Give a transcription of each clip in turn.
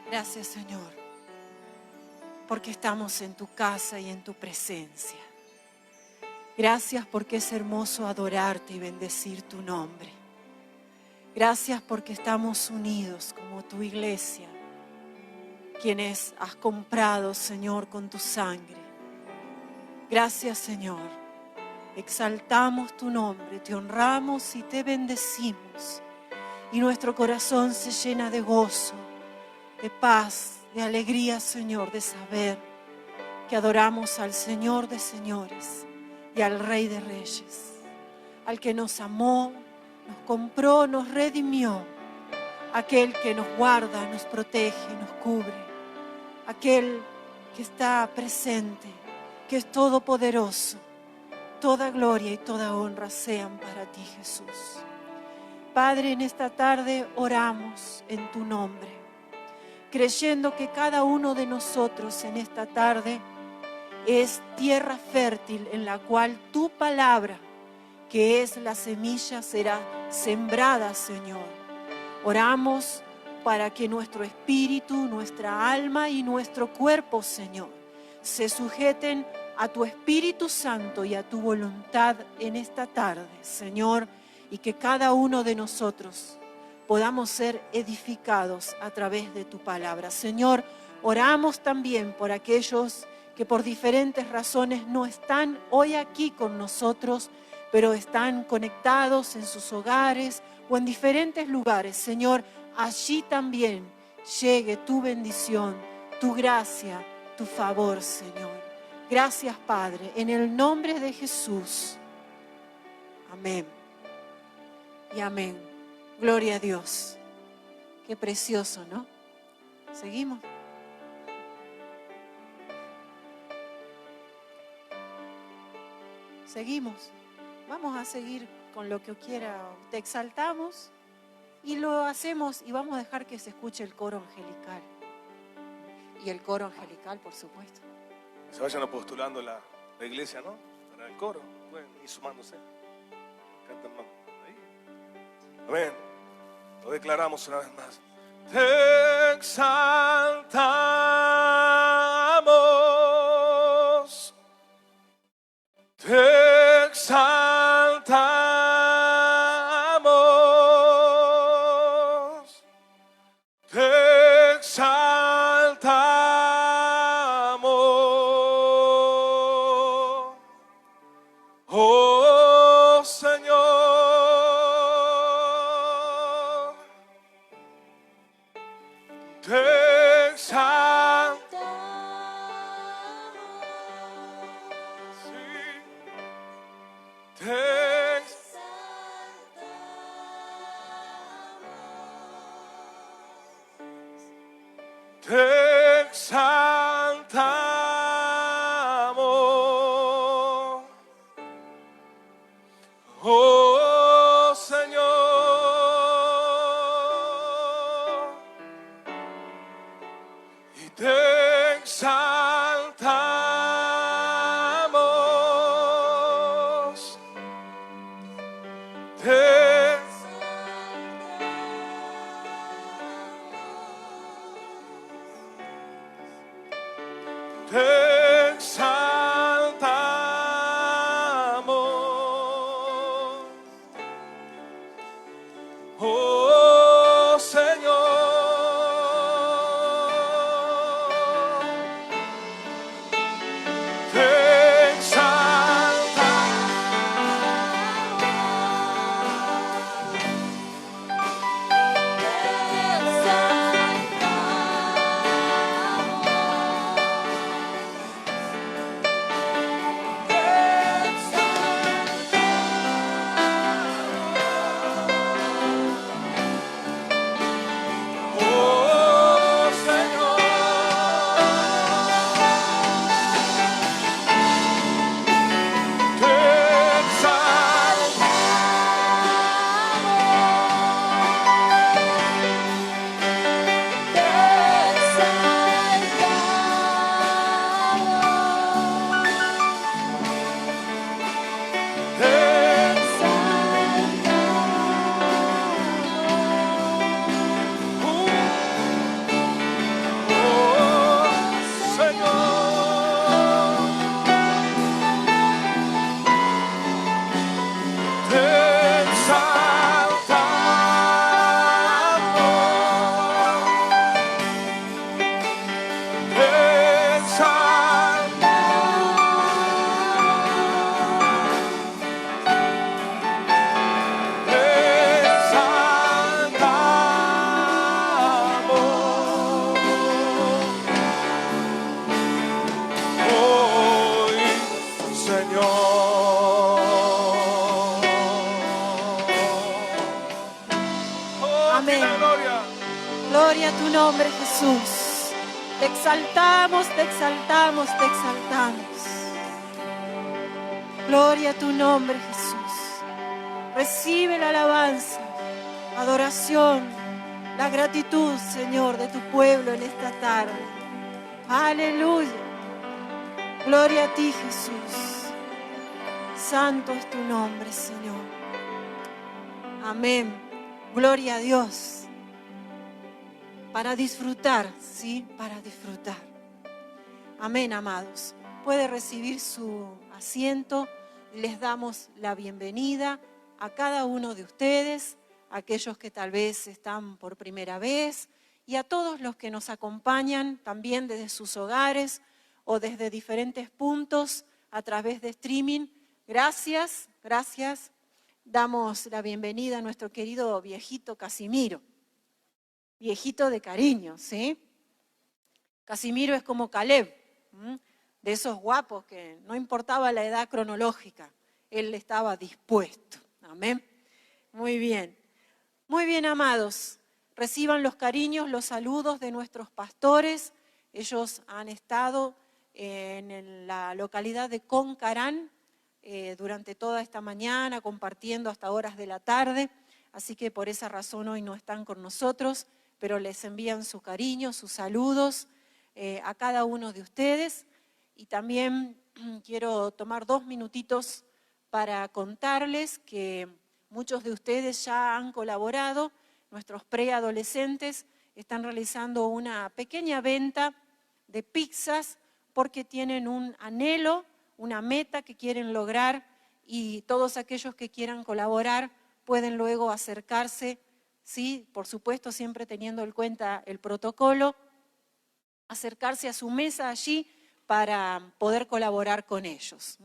Gracias, Señor, porque estamos en tu casa y en tu presencia. Gracias porque es hermoso adorarte y bendecir tu nombre. Gracias porque estamos unidos como tu iglesia, quienes has comprado, Señor, con tu sangre. Gracias, Señor. Exaltamos tu nombre, te honramos y te bendecimos. Y nuestro corazón se llena de gozo, de paz, de alegría, Señor, de saber que adoramos al Señor de señores y al Rey de reyes, al que nos amó, nos compró, nos redimió, aquel que nos guarda, nos protege, nos cubre, aquel que está presente, que es todopoderoso. Toda gloria y toda honra sean para ti, Jesús. Padre, en esta tarde oramos en tu nombre, creyendo que cada uno de nosotros en esta tarde es tierra fértil en la cual tu palabra, que es la semilla, será sembrada, Señor. Oramos para que nuestro espíritu, nuestra alma y nuestro cuerpo, Señor, se sujeten a tu Espíritu Santo y a tu voluntad en esta tarde, Señor, y que cada uno de nosotros podamos ser edificados a través de tu palabra. Señor, oramos también por aquellos que por diferentes razones no están hoy aquí con nosotros, pero están conectados en sus hogares o en diferentes lugares. Señor, allí también llegue tu bendición, tu gracia, tu favor, Señor. Gracias, Padre, en el nombre de Jesús. Amén. Y amén. Gloria a Dios. Qué precioso, ¿no? Seguimos. Seguimos. Vamos a seguir con lo que quiera. Te exaltamos y lo hacemos y vamos a dejar que se escuche el coro angelical. Y el coro angelical, por supuesto. Se vayan postulando la iglesia, ¿no? Para el coro. Pueden ir sumándose. Cantan más. Ahí. Amén. Lo declaramos una vez más. Te exaltamos. Te exaltamos. Te exaltamos. Oh Señor, te exaltamos. Sí, te exaltamos. Te exaltamos. Oh Señor, y te exaltamos, te exaltamos. Oh Señor, te exaltamos. Amén. la gloria. Gloria a tu nombre, Jesús. Te exaltamos, te exaltamos, te exaltamos. Gloria a tu nombre, Jesús. Recibe la alabanza, adoración, la gratitud, Señor, de tu pueblo en esta tarde. Aleluya. Gloria a ti, Jesús. Santo es tu nombre, Señor. Amén. Gloria a Dios. Para disfrutar, ¿sí? Para disfrutar. Amén, amados. Puede recibir su asiento. Les damos la bienvenida a cada uno de ustedes, aquellos que tal vez están por primera vez, y a todos los que nos acompañan también desde sus hogares o desde diferentes puntos a través de streaming. Gracias, gracias. Damos la bienvenida a nuestro querido viejito Casimiro. Viejito de cariño, ¿sí? Casimiro es como Caleb, de esos guapos que no importaba la edad cronológica, él estaba dispuesto. Amén. Muy bien. Muy bien, amados. Reciban los cariños, los saludos de nuestros pastores. Ellos han estado en la localidad de Concarán durante toda esta mañana, compartiendo hasta horas de la tarde. Así que por esa razón hoy no están con nosotros, pero les envían su cariño, sus saludos a cada uno de ustedes. Y también quiero tomar 2 minutitos para contarles que muchos de ustedes ya han colaborado. Nuestros preadolescentes están realizando una pequeña venta de pizzas porque tienen un anhelo, una meta que quieren lograr, y todos aquellos que quieran colaborar pueden luego acercarse, sí, por supuesto siempre teniendo en cuenta el protocolo, acercarse a su mesa allí para poder colaborar con ellos.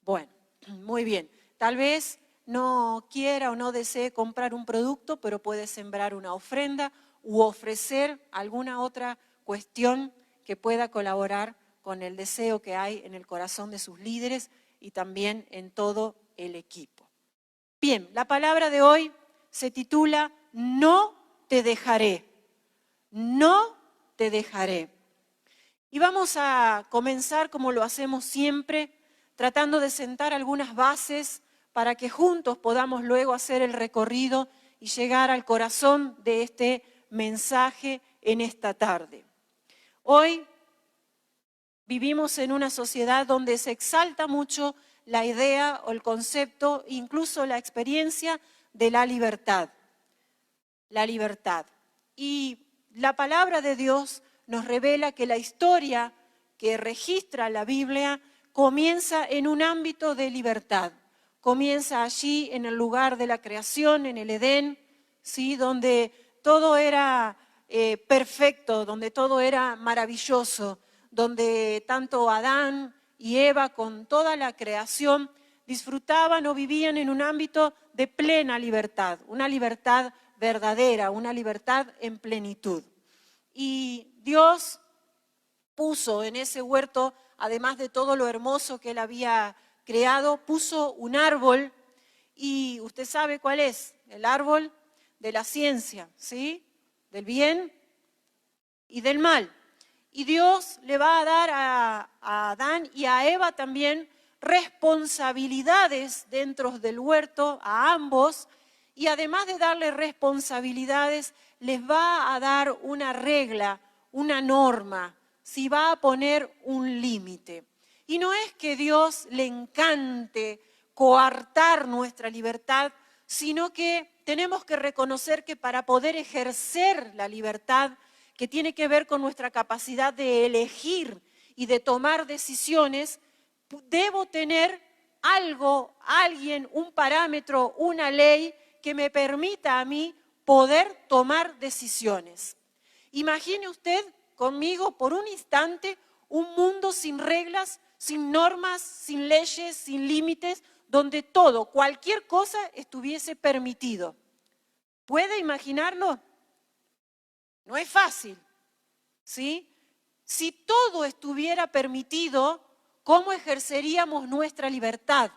Bueno, muy bien. Tal vez no quiera o no desee comprar un producto, pero puede sembrar una ofrenda u ofrecer alguna otra cuestión que pueda colaborar con el deseo que hay en el corazón de sus líderes y también en todo el equipo. Bien, la palabra de hoy se titula No te dejaré. No te dejaré. Y vamos a comenzar como lo hacemos siempre, tratando de sentar algunas bases para que juntos podamos luego hacer el recorrido y llegar al corazón de este mensaje en esta tarde. Hoy vivimos en una sociedad donde se exalta mucho la idea o el concepto, incluso la experiencia de la libertad. La libertad. Y la palabra de Dios nos revela que la historia que registra la Biblia comienza en un ámbito de libertad. Comienza allí en el lugar de la creación, en el Edén, ¿sí? Donde todo era perfecto, donde todo era maravilloso, donde tanto Adán y Eva con toda la creación disfrutaban o vivían en un ámbito de plena libertad, una libertad verdadera, una libertad en plenitud. Y Dios puso en ese huerto, además de todo lo hermoso que Él había creado, puso un árbol, y usted sabe cuál es, el árbol de la ciencia, ¿sí? Del bien y del mal. Y Dios le va a dar a Adán y a Eva también responsabilidades dentro del huerto, a ambos, y además de darle responsabilidades, les va a dar una regla, una norma, si va a poner un límite. Y no es que Dios le encante coartar nuestra libertad, sino que tenemos que reconocer que para poder ejercer la libertad, que tiene que ver con nuestra capacidad de elegir y de tomar decisiones, debo tener algo, alguien, un parámetro, una ley que me permita a mí poder tomar decisiones. Imagine usted conmigo por un instante un mundo sin reglas, sin normas, sin leyes, sin límites, donde todo, cualquier cosa estuviese permitido. ¿Puede imaginarlo? No es fácil, ¿sí? Si todo estuviera permitido, ¿cómo ejerceríamos nuestra libertad?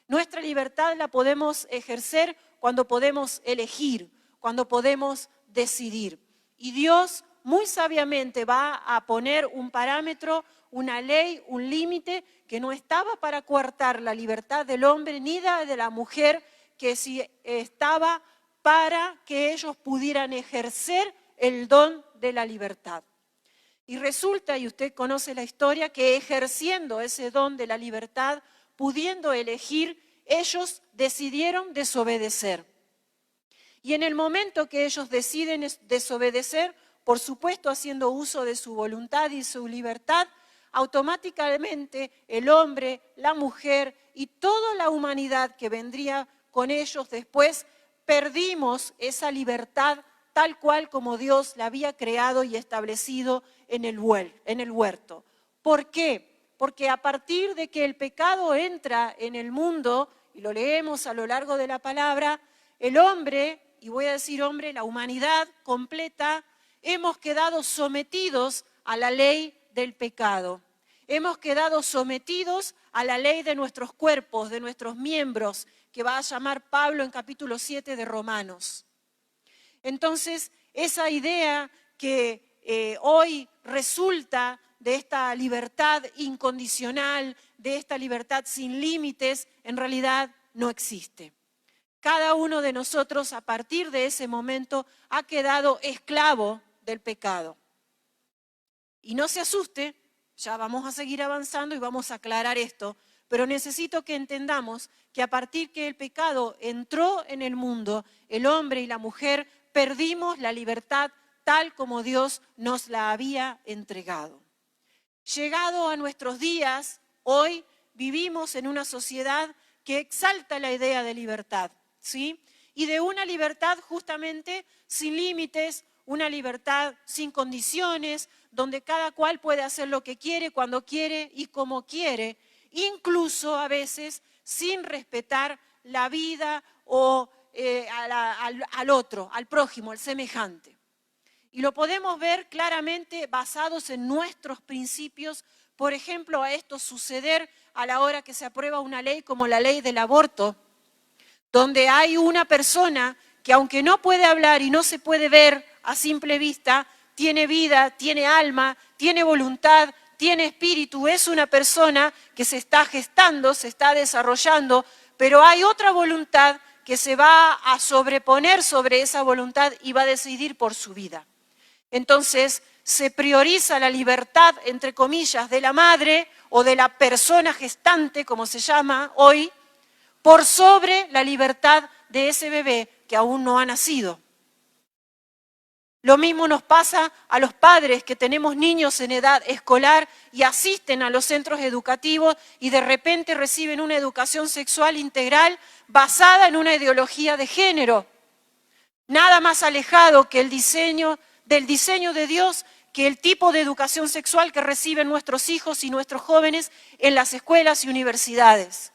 Nuestra libertad la podemos ejercer cuando podemos elegir, cuando podemos decidir. Y Dios muy sabiamente va a poner un parámetro, una ley, un límite que no estaba para coartar la libertad del hombre ni de la mujer, que sí estaba para que ellos pudieran ejercer el don de la libertad. Y resulta, y usted conoce la historia, que ejerciendo ese don de la libertad, pudiendo elegir, ellos decidieron desobedecer. Y en el momento que ellos deciden desobedecer, por supuesto haciendo uso de su voluntad y su libertad, automáticamente el hombre, la mujer y toda la humanidad que vendría con ellos después, perdimos esa libertad tal cual como Dios la había creado y establecido en el huerto. ¿Por qué? Porque a partir de que el pecado entra en el mundo, y lo leemos a lo largo de la palabra, el hombre, y voy a decir hombre, la humanidad completa, hemos quedado sometidos a la ley del pecado. Hemos quedado sometidos a la ley de nuestros cuerpos, de nuestros miembros, que va a llamar Pablo en capítulo 7 de Romanos. Entonces, esa idea que hoy resulta de esta libertad incondicional, de esta libertad sin límites, en realidad no existe. Cada uno de nosotros a partir de ese momento ha quedado esclavo del pecado. Y no se asuste, ya vamos a seguir avanzando y vamos a aclarar esto, pero necesito que entendamos que a partir que el pecado entró en el mundo, el hombre y la mujer perdimos la libertad tal como Dios nos la había entregado. Llegado a nuestros días, hoy vivimos en una sociedad que exalta la idea de libertad, ¿sí? Y de una libertad justamente sin límites, una libertad sin condiciones, donde cada cual puede hacer lo que quiere, cuando quiere y como quiere, incluso a veces sin respetar la vida o al otro, al prójimo, al semejante. Y lo podemos ver claramente basados en nuestros principios. Por ejemplo, a esto suceder a la hora que se aprueba una ley como la ley del aborto, donde hay una persona que aunque no puede hablar y no se puede ver a simple vista, tiene vida, tiene alma, tiene voluntad, tiene espíritu, es una persona que se está gestando, se está desarrollando, pero hay otra voluntad que se va a sobreponer sobre esa voluntad y va a decidir por su vida. Entonces, se prioriza la libertad, entre comillas, de la madre o de la persona gestante, como se llama hoy, por sobre la libertad de ese bebé que aún no ha nacido. Lo mismo nos pasa a los padres que tenemos niños en edad escolar y asisten a los centros educativos y de repente reciben una educación sexual integral basada en una ideología de género. Nada más alejado que del diseño de Dios, que el tipo de educación sexual que reciben nuestros hijos y nuestros jóvenes en las escuelas y universidades.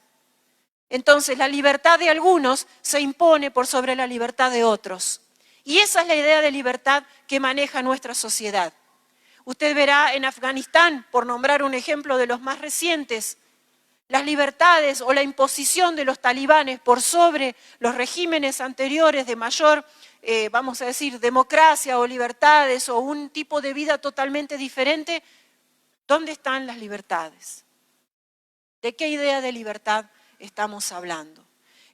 Entonces, la libertad de algunos se impone por sobre la libertad de otros. Y esa es la idea de libertad que maneja nuestra sociedad. Usted verá en Afganistán, por nombrar un ejemplo de los más recientes, las libertades o la imposición de los talibanes por sobre los regímenes anteriores de mayor, vamos a decir, democracia o libertades o un tipo de vida totalmente diferente. ¿Dónde están las libertades? ¿De qué idea de libertad estamos hablando?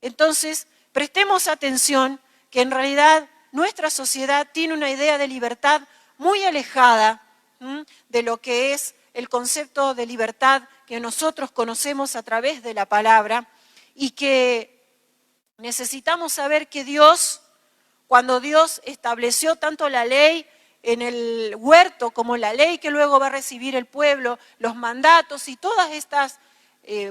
Entonces, prestemos atención que en realidad nuestra sociedad tiene una idea de libertad muy alejada de lo que es el concepto de libertad que nosotros conocemos a través de la palabra y que necesitamos saber que Dios, cuando Dios estableció tanto la ley en el huerto como la ley que luego va a recibir el pueblo, los mandatos y todas estas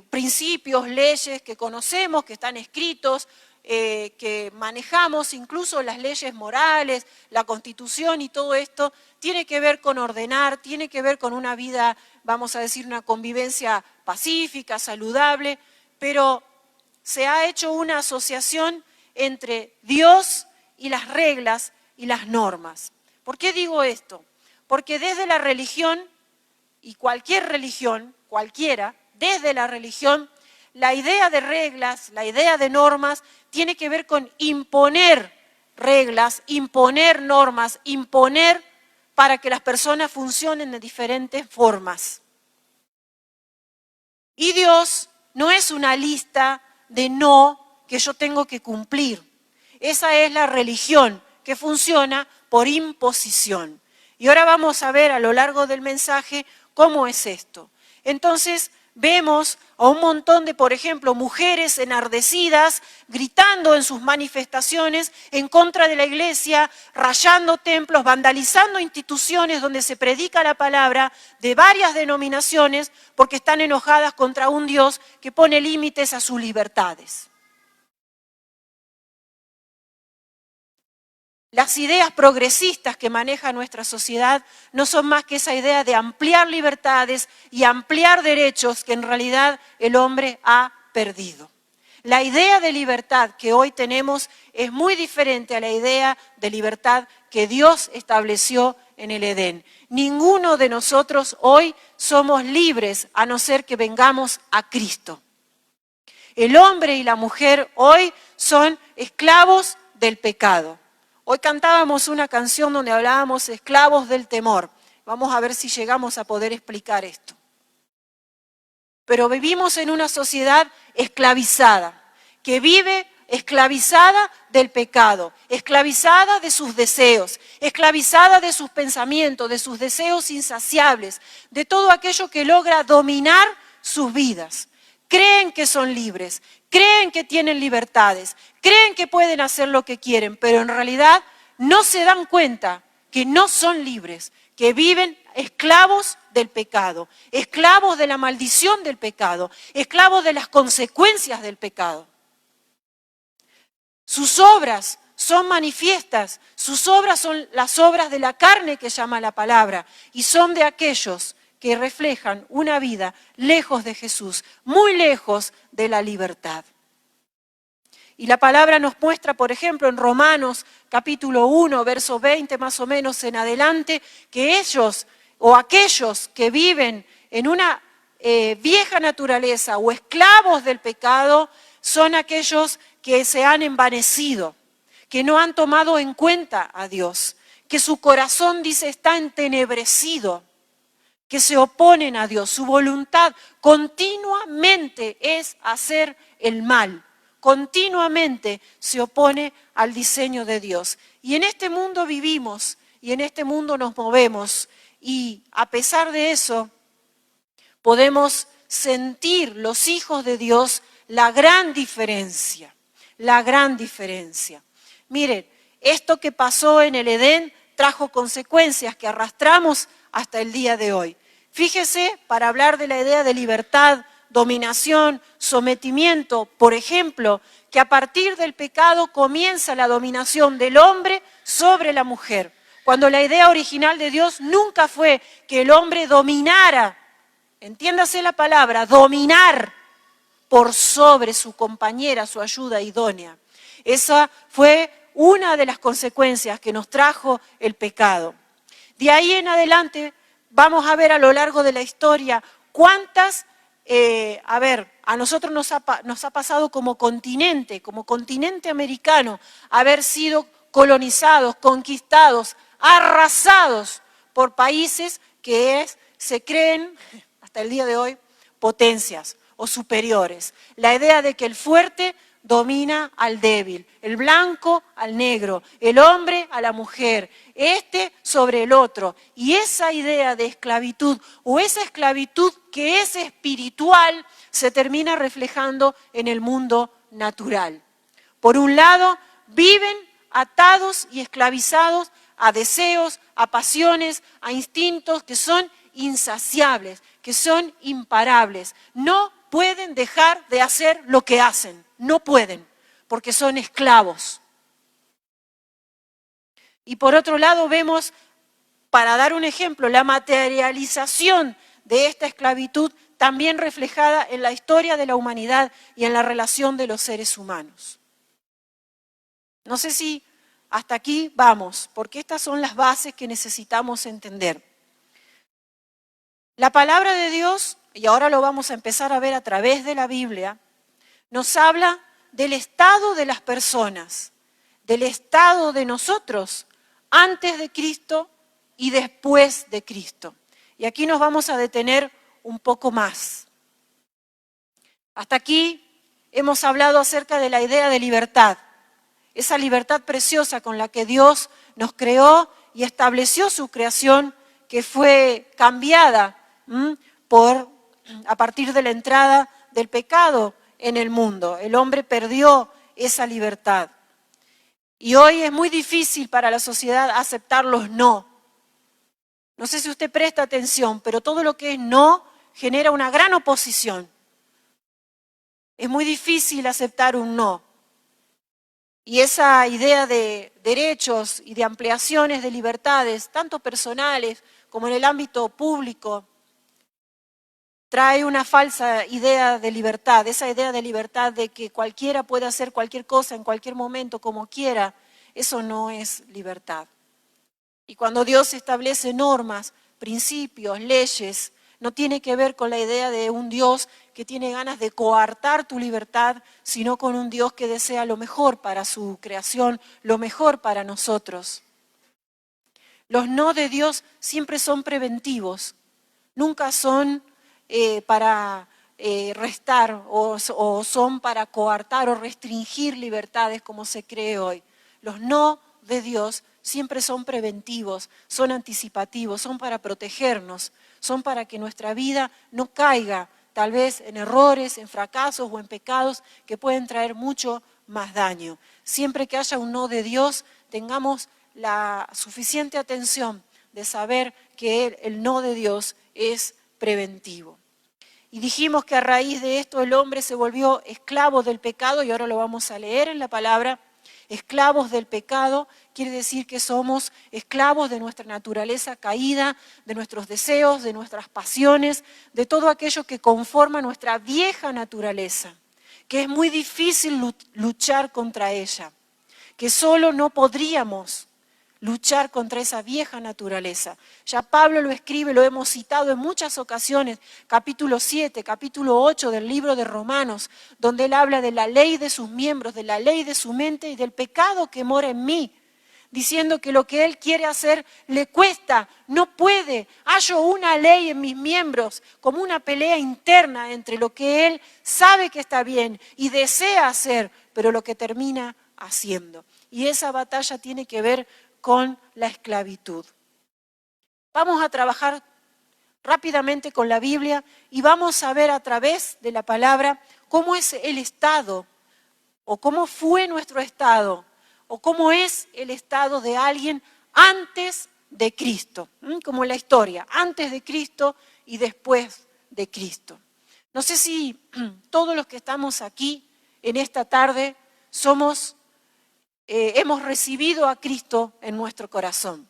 principios, leyes que conocemos, que están escritos, que manejamos, incluso las leyes morales, la Constitución y todo esto, tiene que ver con ordenar, tiene que ver con una vida, vamos a decir, una convivencia pacífica, saludable, pero se ha hecho una asociación entre Dios y las reglas y las normas. ¿Por qué digo esto? Porque desde la religión, y cualquier religión, cualquiera, desde la religión, la idea de reglas, la idea de normas, tiene que ver con imponer reglas, imponer normas, imponer para que las personas funcionen de diferentes formas. Y Dios no es una lista de no que yo tengo que cumplir. Esa es la religión que funciona por imposición. Y ahora vamos a ver a lo largo del mensaje cómo es esto. Entonces vemos a un montón de, por ejemplo, mujeres enardecidas, gritando en sus manifestaciones en contra de la iglesia, rayando templos, vandalizando instituciones donde se predica la palabra de varias denominaciones porque están enojadas contra un Dios que pone límites a sus libertades. Las ideas progresistas que maneja nuestra sociedad no son más que esa idea de ampliar libertades y ampliar derechos que en realidad el hombre ha perdido. La idea de libertad que hoy tenemos es muy diferente a la idea de libertad que Dios estableció en el Edén. Ninguno de nosotros hoy somos libres a no ser que vengamos a Cristo. El hombre y la mujer hoy son esclavos del pecado. Hoy cantábamos una canción donde hablábamos esclavos del temor. Vamos a ver si llegamos a poder explicar esto. Pero vivimos en una sociedad esclavizada, que vive esclavizada del pecado, esclavizada de sus deseos, esclavizada de sus pensamientos, de sus deseos insaciables, de todo aquello que logra dominar sus vidas. Creen que son libres, creen que tienen libertades, creen que pueden hacer lo que quieren, pero en realidad no se dan cuenta que no son libres, que viven esclavos del pecado, esclavos de la maldición del pecado, esclavos de las consecuencias del pecado. Sus obras son manifiestas, sus obras son las obras de la carne que llama la palabra y son de aquellos que reflejan una vida lejos de Jesús, muy lejos de la libertad. Y la palabra nos muestra, por ejemplo, en Romanos capítulo 1, verso 20 más o menos en adelante, que ellos o aquellos que viven en una vieja naturaleza o esclavos del pecado son aquellos que se han envanecido, que no han tomado en cuenta a Dios, que su corazón, dice, está entenebrecido, que se oponen a Dios. Su voluntad continuamente es hacer el mal, continuamente se opone al diseño de Dios. Y en este mundo vivimos y en este mundo nos movemos y a pesar de eso podemos sentir los hijos de Dios la gran diferencia, la gran diferencia. Miren, esto que pasó en el Edén trajo consecuencias que arrastramos hasta el día de hoy. Fíjese, para hablar de la idea de libertad, dominación, sometimiento, por ejemplo, que a partir del pecado comienza la dominación del hombre sobre la mujer, cuando la idea original de Dios nunca fue que el hombre dominara, entiéndase la palabra, dominar por sobre su compañera, su ayuda idónea. Esa fue una de las consecuencias que nos trajo el pecado. De ahí en adelante vamos a ver a lo largo de la historia cuántas, a nosotros nos ha pasado como continente americano, haber sido colonizados, conquistados, arrasados por países que se creen, hasta el día de hoy, potencias o superiores. La idea de que el fuerte domina al débil, el blanco al negro, el hombre a la mujer, este sobre el otro. Y esa idea de esclavitud o esa esclavitud que es espiritual se termina reflejando en el mundo natural. Por un lado, viven atados y esclavizados a deseos, a pasiones, a instintos que son insaciables, que son imparables. No pueden dejar de hacer lo que hacen. No pueden, porque son esclavos. Y por otro lado vemos, para dar un ejemplo, la materialización de esta esclavitud también reflejada en la historia de la humanidad y en la relación de los seres humanos. No sé si hasta aquí vamos, porque estas son las bases que necesitamos entender. La palabra de Dios, y ahora lo vamos a empezar a ver a través de la Biblia, nos habla del estado de las personas, del estado de nosotros antes de Cristo y después de Cristo. Y aquí nos vamos a detener un poco más. Hasta aquí hemos hablado acerca de la idea de libertad, esa libertad preciosa con la que Dios nos creó y estableció su creación, que fue cambiada a partir de la entrada del pecado en el mundo. El hombre perdió esa libertad. Y hoy es muy difícil para la sociedad aceptar los no. No sé si usted presta atención, pero todo lo que es no genera una gran oposición. Es muy difícil aceptar un no. Y esa idea de derechos y de ampliaciones de libertades, tanto personales como en el ámbito público, trae una falsa idea de libertad, esa idea de libertad de que cualquiera puede hacer cualquier cosa en cualquier momento como quiera. Eso no es libertad. Y cuando Dios establece normas, principios, leyes, no tiene que ver con la idea de un Dios que tiene ganas de coartar tu libertad, sino con un Dios que desea lo mejor para su creación, lo mejor para nosotros. Los no de Dios siempre son preventivos, nunca son para restar o son para coartar o restringir libertades como se cree hoy. Los no de Dios siempre son preventivos, son anticipativos, son para protegernos, son para que nuestra vida no caiga tal vez en errores, en fracasos o en pecados que pueden traer mucho más daño. Siempre que haya un no de Dios, tengamos la suficiente atención de saber que el no de Dios es preventivo. Y dijimos que a raíz de esto el hombre se volvió esclavo del pecado, y ahora lo vamos a leer en la palabra. Esclavos del pecado quiere decir que somos esclavos de nuestra naturaleza caída, de nuestros deseos, de nuestras pasiones, de todo aquello que conforma nuestra vieja naturaleza, que es muy difícil luchar contra ella, que solo no podríamos luchar contra esa vieja naturaleza. Ya Pablo lo escribe, lo hemos citado en muchas ocasiones, capítulo 7, capítulo 8 del libro de Romanos, donde él habla de la ley de sus miembros, de la ley de su mente y del pecado que mora en mí, diciendo que lo que él quiere hacer le cuesta, no puede. Hallo una ley en mis miembros, como una pelea interna entre lo que él sabe que está bien y desea hacer, pero lo que termina haciendo. Y esa batalla tiene que ver con la esclavitud. Vamos a trabajar rápidamente con la Biblia y vamos a ver a través de la palabra cómo es el estado, o cómo fue nuestro estado, o cómo es el estado de alguien antes de Cristo, como la historia, antes de Cristo y después de Cristo. No sé si todos los que estamos aquí en esta tarde hemos recibido a Cristo en nuestro corazón.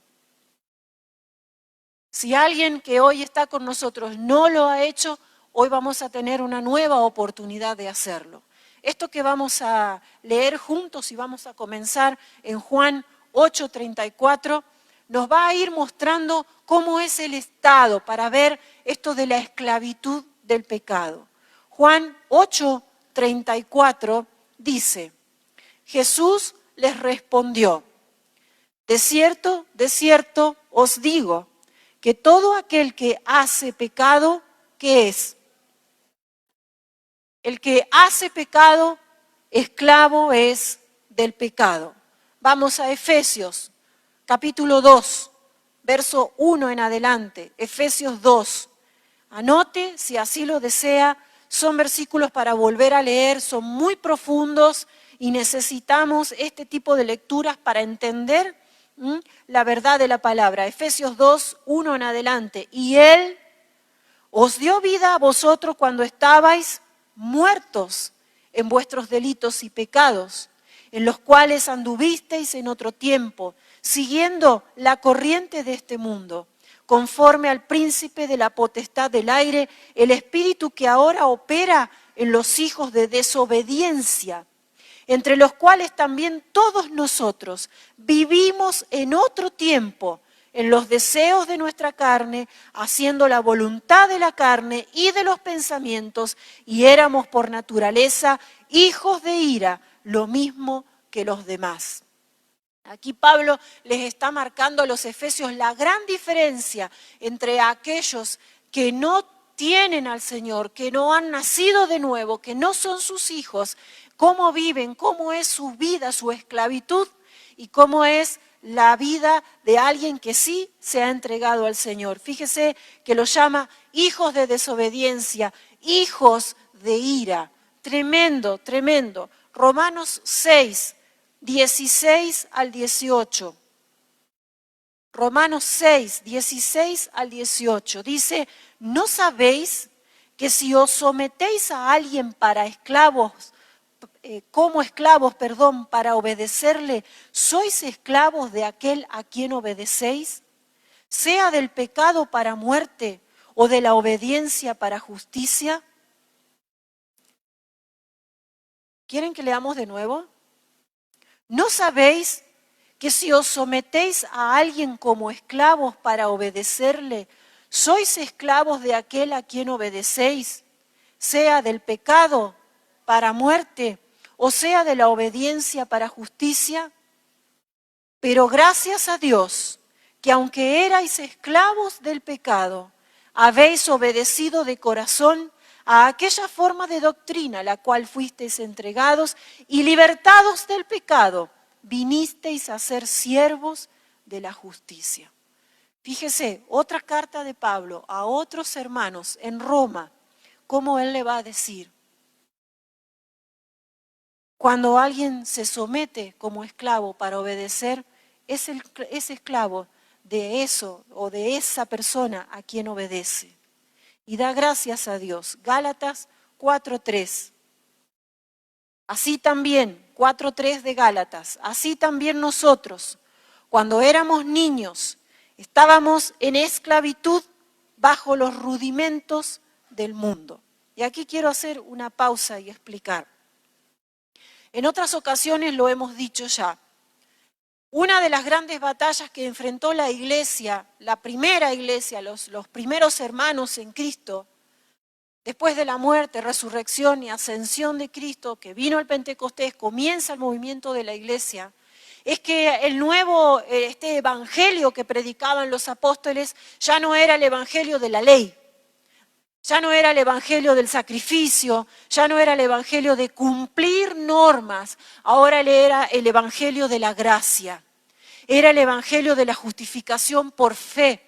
Si alguien que hoy está con nosotros no lo ha hecho, hoy vamos a tener una nueva oportunidad de hacerlo. Esto que vamos a leer juntos y vamos a comenzar en Juan 8:34, nos va a ir mostrando cómo es el estado para ver esto de la esclavitud del pecado. Juan 8:34 dice: Jesús les respondió: de cierto os digo, que todo aquel que hace pecado, ¿qué es? El que hace pecado, esclavo es del pecado. Vamos a Efesios, capítulo 2, verso 1 en adelante. Efesios 2. Anote, si así lo desea, son versículos para volver a leer, son muy profundos y necesitamos este tipo de lecturas para entender la verdad de la palabra. Efesios 2, 1 en adelante. Y Él os dio vida a vosotros cuando estabais muertos en vuestros delitos y pecados, en los cuales anduvisteis en otro tiempo, siguiendo la corriente de este mundo, conforme al príncipe de la potestad del aire, el espíritu que ahora opera en los hijos de desobediencia, entre los cuales también todos nosotros vivimos en otro tiempo, en los deseos de nuestra carne, haciendo la voluntad de la carne y de los pensamientos, y éramos por naturaleza hijos de ira, lo mismo que los demás. Aquí Pablo les está marcando a los efesios la gran diferencia entre aquellos que no tienen al Señor, que no han nacido de nuevo, que no son sus hijos, cómo viven, cómo es su vida, su esclavitud y cómo es la vida de alguien que sí se ha entregado al Señor. Fíjese que lo llama hijos de desobediencia, hijos de ira. Tremendo, tremendo. Romanos 6, 16 al 18. Romanos 6, 16 al 18. Dice, ¿no sabéis que si os sometéis a alguien para esclavos, para obedecerle, sois esclavos de aquel a quien obedecéis? Sea del pecado para muerte o de la obediencia para justicia. ¿Quieren que leamos de nuevo? ¿No sabéis que si os sometéis a alguien como esclavos para obedecerle, sois esclavos de aquel a quien obedecéis, sea del pecado para muerte o sea de la obediencia para justicia? Pero gracias a Dios, que aunque erais esclavos del pecado, habéis obedecido de corazón a aquella forma de doctrina a la cual fuisteis entregados y libertados del pecado, vinisteis a ser siervos de la justicia. Fíjese, otra carta de Pablo a otros hermanos en Roma, cómo él le va a decir. Cuando alguien se somete como esclavo para obedecer, es esclavo de eso o de esa persona a quien obedece. Y da gracias a Dios. Gálatas 4:3. Así también, 4:3 de Gálatas, así también nosotros, cuando éramos niños, estábamos en esclavitud bajo los rudimentos del mundo. Y aquí quiero hacer una pausa y explicar. En otras ocasiones lo hemos dicho ya. Una de las grandes batallas que enfrentó la iglesia, la primera iglesia, los primeros hermanos en Cristo, después de la muerte, resurrección y ascensión de Cristo, que vino el Pentecostés, comienza el movimiento de la iglesia, es que el nuevo evangelio que predicaban los apóstoles ya no era el evangelio de la ley, ya no era el evangelio del sacrificio, ya no era el evangelio de cumplir normas, ahora era el evangelio de la gracia, era el evangelio de la justificación por fe.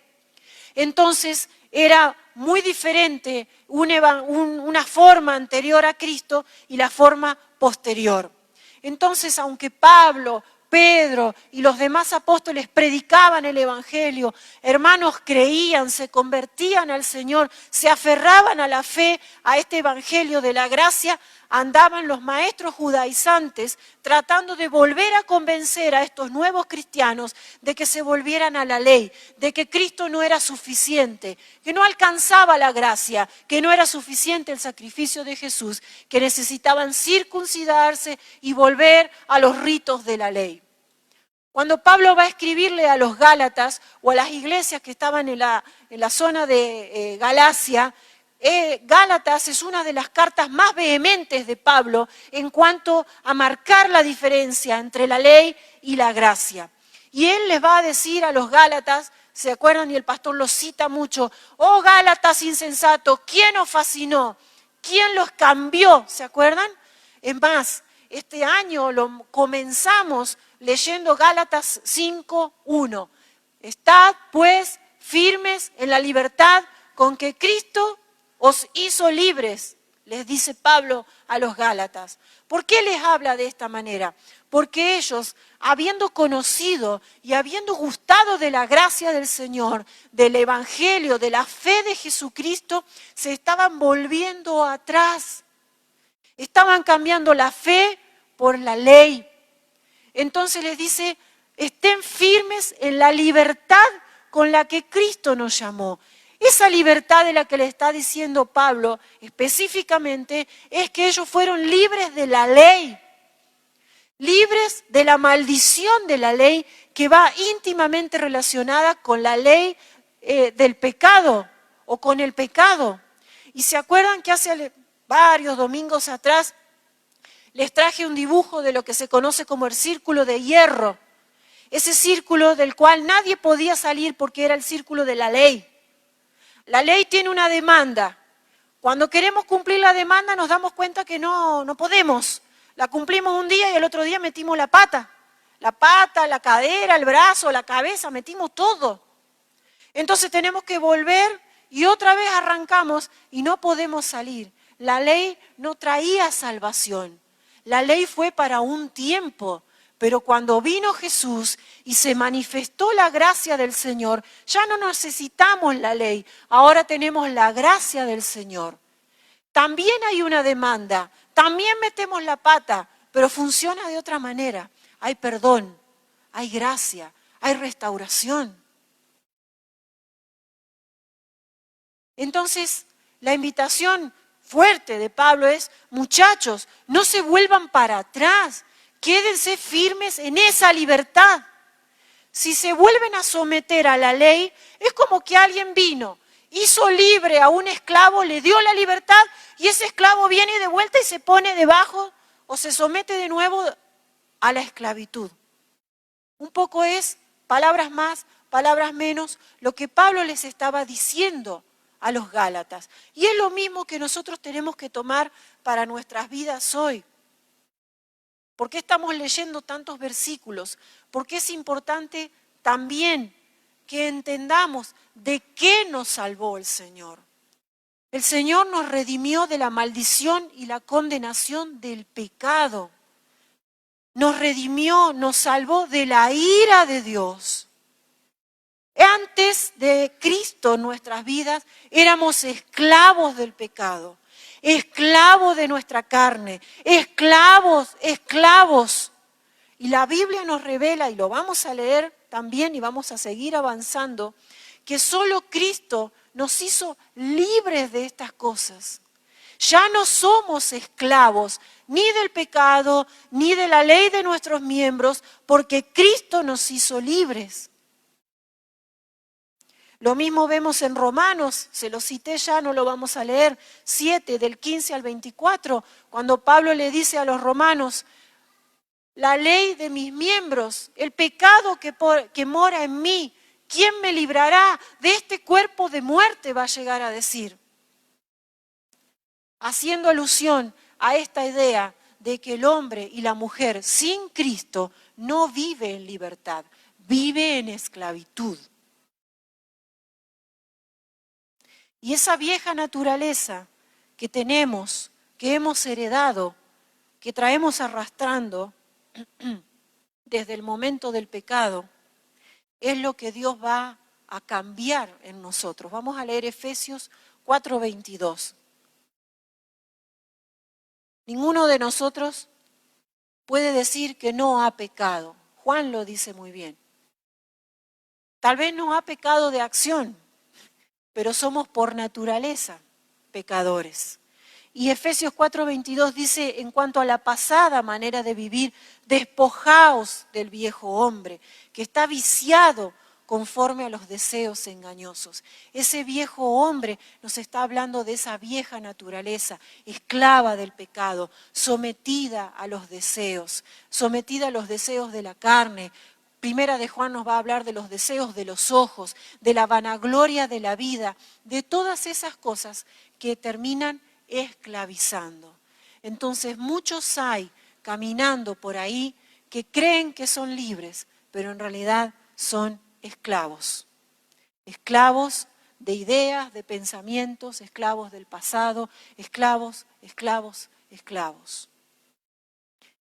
Entonces era muy diferente una forma anterior a Cristo y la forma posterior. Entonces, aunque Pablo, Pedro y los demás apóstoles predicaban el evangelio, hermanos creían, se convertían al Señor, se aferraban a la fe, a este evangelio de la gracia, andaban los maestros judaizantes tratando de volver a convencer a estos nuevos cristianos de que se volvieran a la ley, de que Cristo no era suficiente, que no alcanzaba la gracia, que no era suficiente el sacrificio de Jesús, que necesitaban circuncidarse y volver a los ritos de la ley. Cuando Pablo va a escribirle a los Gálatas o a las iglesias que estaban en la zona de Galacia, Gálatas es una de las cartas más vehementes de Pablo en cuanto a marcar la diferencia entre la ley y la gracia. Y él les va a decir a los Gálatas, ¿se acuerdan? Y el pastor los cita mucho, oh Gálatas insensatos, ¿quién os fascinó? ¿Quién los cambió? ¿Se acuerdan? Es más, este año lo comenzamos leyendo Gálatas 5:1. Estad pues firmes en la libertad con que Cristo os hizo libres, les dice Pablo a los Gálatas. ¿Por qué les habla de esta manera? Porque ellos, habiendo conocido y habiendo gustado de la gracia del Señor, del Evangelio, de la fe de Jesucristo, se estaban volviendo atrás. Estaban cambiando la fe por la ley. Entonces les dice, estén firmes en la libertad con la que Cristo nos llamó. Esa libertad de la que le está diciendo Pablo específicamente es que ellos fueron libres de la ley, libres de la maldición de la ley que va íntimamente relacionada con la ley del pecado o con el pecado. Y se acuerdan que hace varios domingos atrás les traje un dibujo de lo que se conoce como el círculo de hierro. ese círculo del cual nadie podía salir porque era el círculo de la ley. La ley tiene una demanda. Cuando queremos cumplir la demanda nos damos cuenta que no podemos. La cumplimos un día y el otro día metimos la pata, la cadera, el brazo, la cabeza, metimos todo. Entonces tenemos que volver y otra vez arrancamos y no podemos salir. La ley no traía salvación. La ley fue para un tiempo, pero cuando vino Jesús y se manifestó la gracia del Señor, ya no necesitamos la ley, ahora tenemos la gracia del Señor. También hay una demanda, también metemos la pata, pero funciona de otra manera. Hay perdón, hay gracia, hay restauración. Entonces, la invitación fuerte de Pablo es, muchachos, no se vuelvan para atrás, quédense firmes en esa libertad. Si se vuelven a someter a la ley, es como que alguien vino, hizo libre a un esclavo, le dio la libertad y ese esclavo viene de vuelta y se pone debajo o se somete de nuevo a la esclavitud. Un poco es, palabras más, palabras menos, lo que Pablo les estaba diciendo a los Gálatas. Y es lo mismo que nosotros tenemos que tomar para nuestras vidas hoy. ¿Por qué estamos leyendo tantos versículos? Porque es importante también que entendamos de qué nos salvó el Señor. El Señor nos redimió de la maldición y la condenación del pecado. Nos redimió, nos salvó de la ira de Dios. Antes de Cristo en nuestras vidas éramos esclavos del pecado, esclavos de nuestra carne, esclavos. Y la Biblia nos revela, y lo vamos a leer también y vamos a seguir avanzando, que solo Cristo nos hizo libres de estas cosas. Ya no somos esclavos ni del pecado, ni de la ley de nuestros miembros, porque Cristo nos hizo libres. Lo mismo vemos en Romanos, se lo cité ya, no lo vamos a leer, 7, del 15 al 24, cuando Pablo le dice a los romanos, la ley de mis miembros, el pecado que mora en mí, ¿quién me librará de este cuerpo de muerte? Va a llegar a decir. Haciendo alusión a esta idea de que el hombre y la mujer sin Cristo no vive en libertad, vive en esclavitud. Y esa vieja naturaleza que tenemos, que hemos heredado, que traemos arrastrando desde el momento del pecado, es lo que Dios va a cambiar en nosotros. Vamos a leer Efesios 4:22. Ninguno de nosotros puede decir que no ha pecado. Juan lo dice muy bien. Tal vez no ha pecado de acción, pero somos por naturaleza pecadores. Y Efesios 4:22 dice, en cuanto a la pasada manera de vivir, despojaos del viejo hombre, que está viciado conforme a los deseos engañosos. Ese viejo hombre nos está hablando de esa vieja naturaleza, esclava del pecado, sometida a los deseos de la carne. Primera de Juan nos va a hablar de los deseos de los ojos, de la vanagloria de la vida, de todas esas cosas que terminan esclavizando. Entonces muchos hay caminando por ahí que creen que son libres, pero en realidad son esclavos. Esclavos de ideas, de pensamientos, esclavos del pasado, esclavos.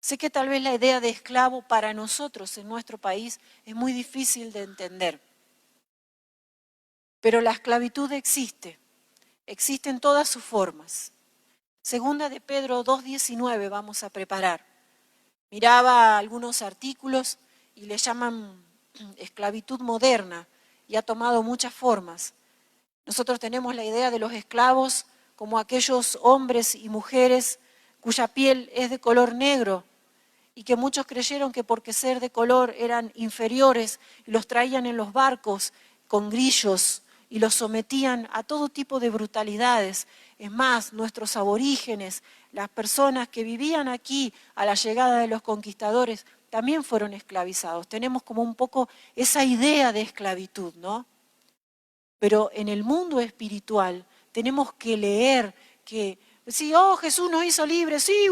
Sé que tal vez la idea de esclavo para nosotros en nuestro país es muy difícil de entender. Pero la esclavitud existe en todas sus formas. Segunda de Pedro 2:19 vamos a preparar. Miraba algunos artículos y le llaman esclavitud moderna y ha tomado muchas formas. Nosotros tenemos la idea de los esclavos como aquellos hombres y mujeres cuya piel es de color negro, y que muchos creyeron que porque ser de color eran inferiores y los traían en los barcos con grillos y los sometían a todo tipo de brutalidades. Es más, nuestros aborígenes, las personas que vivían aquí a la llegada de los conquistadores, también fueron esclavizados. Tenemos como un poco esa idea de esclavitud, ¿no? Pero en el mundo espiritual tenemos que leer que, sí, oh, Jesús nos hizo libres, sí,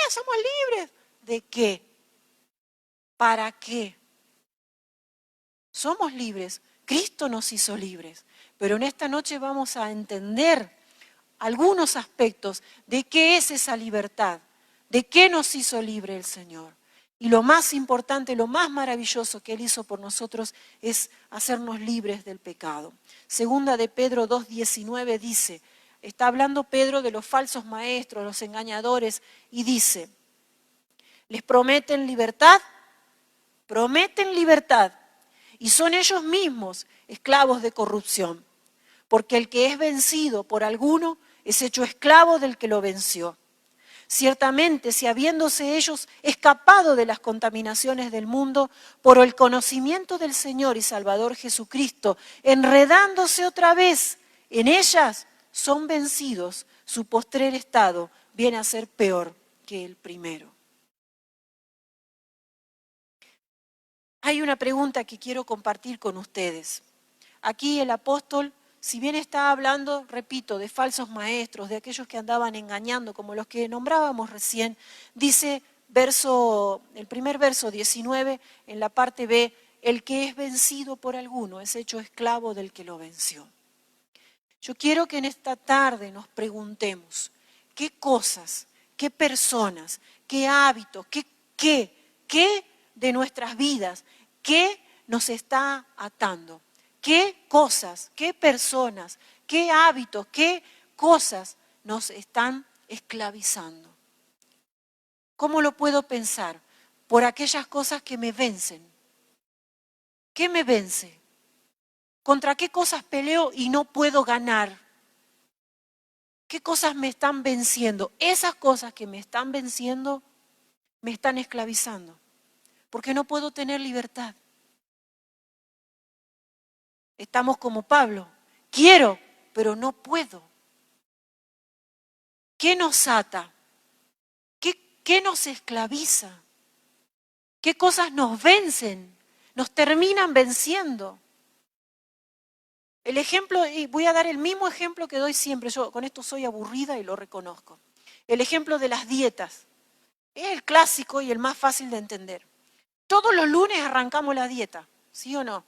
somos libres. ¿De qué? ¿Para qué? Somos libres, Cristo nos hizo libres, pero en esta noche vamos a entender algunos aspectos de qué es esa libertad, de qué nos hizo libre el Señor. Y lo más importante, lo más maravilloso que Él hizo por nosotros es hacernos libres del pecado. Segunda de Pedro 2:19 dice, está hablando Pedro de los falsos maestros, los engañadores, y dice, les prometen libertad, y son ellos mismos esclavos de corrupción, porque el que es vencido por alguno es hecho esclavo del que lo venció. Ciertamente, si habiéndose ellos escapado de las contaminaciones del mundo, por el conocimiento del Señor y Salvador Jesucristo, enredándose otra vez en ellas, son vencidos, su postrer estado viene a ser peor que el primero. Hay una pregunta que quiero compartir con ustedes. Aquí el apóstol, si bien está hablando, repito, de falsos maestros, de aquellos que andaban engañando, como los que nombrábamos recién, dice el primer verso 19, en la parte B, el que es vencido por alguno es hecho esclavo del que lo venció. Yo quiero que en esta tarde nos preguntemos, ¿qué cosas, qué personas, qué hábitos, qué de nuestras vidas, qué nos está atando? ¿Qué cosas, qué personas, qué hábitos, qué cosas nos están esclavizando? ¿Cómo lo puedo pensar? Por aquellas cosas que me vencen. ¿Qué me vence? ¿Contra qué cosas peleo y no puedo ganar? ¿Qué cosas me están venciendo? Esas cosas que me están venciendo me están esclavizando, porque no puedo tener libertad. Estamos como Pablo, quiero, pero no puedo. ¿Qué nos ata? ¿Qué nos esclaviza? ¿Qué cosas nos vencen? Nos terminan venciendo. El ejemplo, y voy a dar el mismo ejemplo que doy siempre, yo con esto soy aburrida y lo reconozco. El ejemplo de las dietas. Es el clásico y el más fácil de entender. Todos los lunes arrancamos la dieta, ¿sí o no?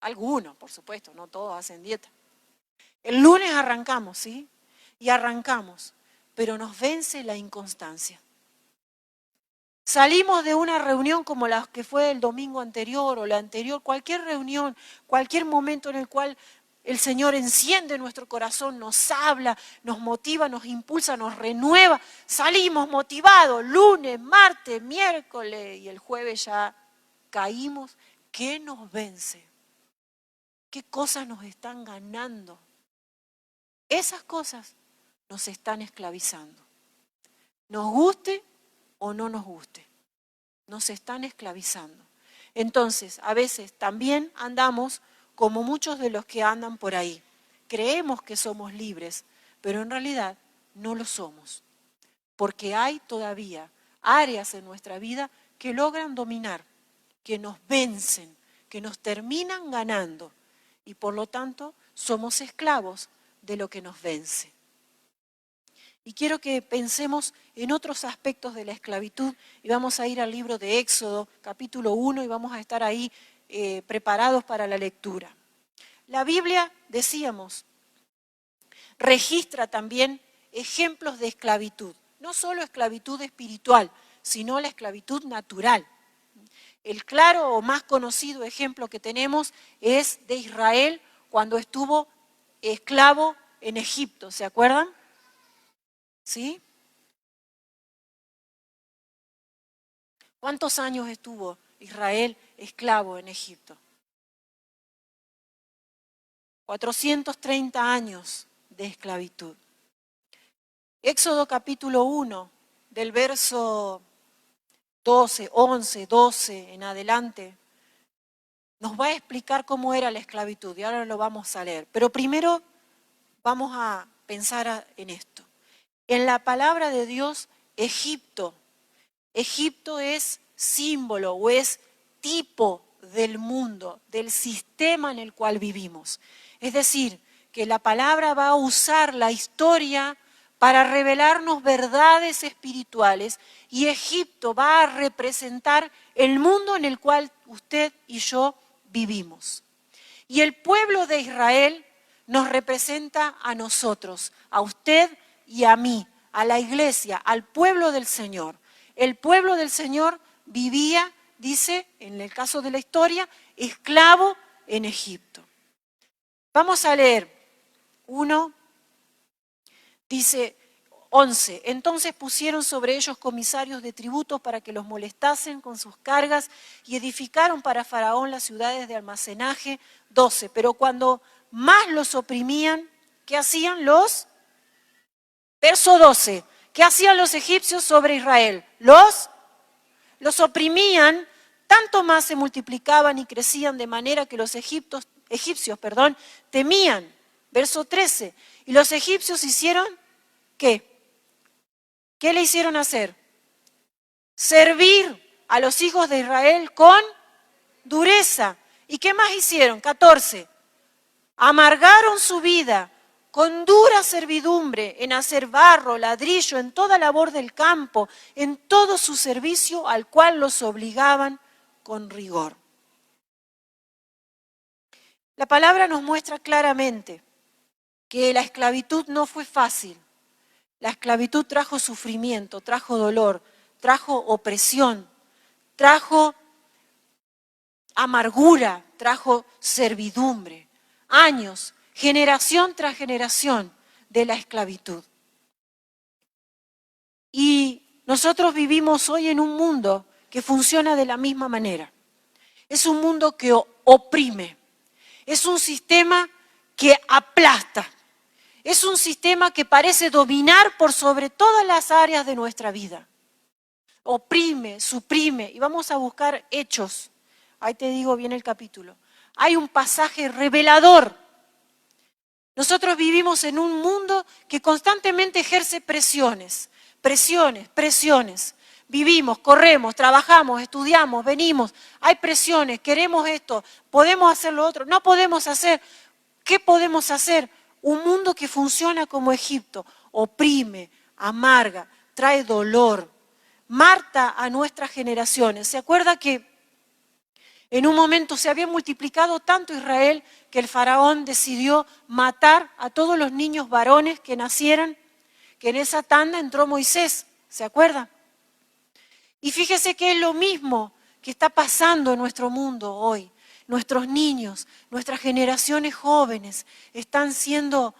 Algunos, por supuesto, no todos hacen dieta. El lunes arrancamos, ¿sí? Y arrancamos, pero nos vence la inconstancia. Salimos de una reunión como la que fue el domingo anterior o la anterior, cualquier reunión, cualquier momento en el cual el Señor enciende nuestro corazón, nos habla, nos motiva, nos impulsa, nos renueva. Salimos motivados, lunes, martes, miércoles y el jueves ya caímos. ¿Qué nos vence? ¿Qué cosas nos están ganando? Esas cosas nos están esclavizando. Nos guste o no nos guste, nos están esclavizando. Entonces, a veces también andamos como muchos de los que andan por ahí. Creemos que somos libres, pero en realidad no lo somos, porque hay todavía áreas en nuestra vida que logran dominar, que nos vencen, que nos terminan ganando, y por lo tanto somos esclavos de lo que nos vence. Y quiero que pensemos en otros aspectos de la esclavitud y vamos a ir al libro de Éxodo, capítulo 1, y vamos a estar ahí preparados para la lectura. La Biblia, decíamos, registra también ejemplos de esclavitud, no solo esclavitud espiritual, sino la esclavitud natural. El claro o más conocido ejemplo que tenemos es de Israel cuando estuvo esclavo en Egipto, ¿se acuerdan? ¿Sí? ¿Cuántos años estuvo Israel esclavo en Egipto? 430 años de esclavitud. Éxodo capítulo 1, del verso 12, 11, 12 en adelante, nos va a explicar cómo era la esclavitud y ahora lo vamos a leer. Pero primero vamos a pensar en esto. En la palabra de Dios, Egipto Egipto es símbolo o es tipo del mundo, del sistema en el cual vivimos. Es decir, que la palabra va a usar la historia para revelarnos verdades espirituales y Egipto va a representar el mundo en el cual usted y yo vivimos. Y el pueblo de Israel nos representa a nosotros, a usted y a mí, a la iglesia, al pueblo del Señor. El pueblo del Señor vivía, dice, en el caso de la historia, esclavo en Egipto. Vamos a leer 1, dice 11. Entonces pusieron sobre ellos comisarios de tributos para que los molestasen con sus cargas y edificaron para Faraón las ciudades de almacenaje. 12. Pero cuando más los oprimían, ¿qué hacían los? Verso 12. ¿Qué hacían los egipcios sobre Israel? Los oprimían, tanto más se multiplicaban y crecían de manera que los egipcios, temían. Verso 13. Y los egipcios hicieron, ¿qué? ¿Qué le hicieron hacer? Servir a los hijos de Israel con dureza. ¿Y qué más hicieron? 14. Amargaron su vida con dura servidumbre en hacer barro, ladrillo, en toda labor del campo, en todo su servicio al cual los obligaban con rigor. La palabra nos muestra claramente que la esclavitud no fue fácil. La esclavitud trajo sufrimiento, trajo dolor, trajo opresión, trajo amargura, trajo servidumbre, años, generación tras generación de la esclavitud. Y nosotros vivimos hoy en un mundo que funciona de la misma manera. Es un mundo que oprime, es un sistema que aplasta, es un sistema que parece dominar por sobre todas las áreas de nuestra vida. Oprime, suprime, y vamos a buscar Hechos. Ahí te digo bien el capítulo. Hay un pasaje revelador. Nosotros vivimos en un mundo que constantemente ejerce presiones. Vivimos, corremos, trabajamos, estudiamos, venimos. Hay presiones, queremos esto, podemos hacer lo otro, no podemos hacer. ¿Qué podemos hacer? Un mundo que funciona como Egipto, oprime, amarga, trae dolor, marta a nuestras generaciones. ¿Se acuerda que en un momento se había multiplicado tanto Israel que el faraón decidió matar a todos los niños varones que nacieran? Que en esa tanda entró Moisés, ¿se acuerda? Y fíjese que es lo mismo que está pasando en nuestro mundo hoy. Nuestros niños, nuestras generaciones jóvenes están siendo,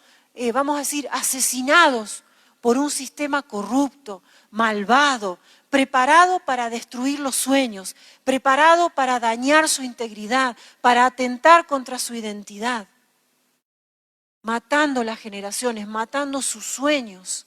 vamos a decir, asesinados por un sistema corrupto, malvado, preparado para destruir los sueños, preparado para dañar su integridad, para atentar contra su identidad, matando las generaciones, matando sus sueños.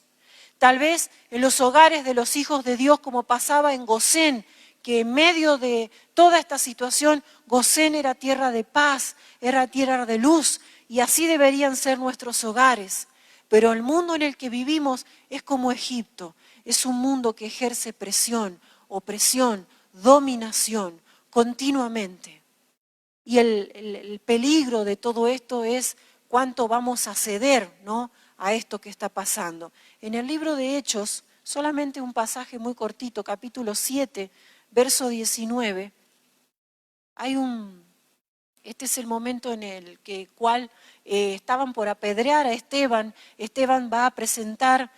Tal vez en los hogares de los hijos de Dios, como pasaba en Gosén, que en medio de toda esta situación, Gosén era tierra de paz, era tierra de luz, y así deberían ser nuestros hogares. Pero el mundo en el que vivimos es como Egipto, es un mundo que ejerce presión, opresión, dominación continuamente. Y el peligro de todo esto es cuánto vamos a ceder, ¿no?, a esto que está pasando. En el libro de Hechos, solamente un pasaje muy cortito, capítulo 7, verso 19, este es el momento en el cual estaban por apedrear a Esteban. Esteban va a presentar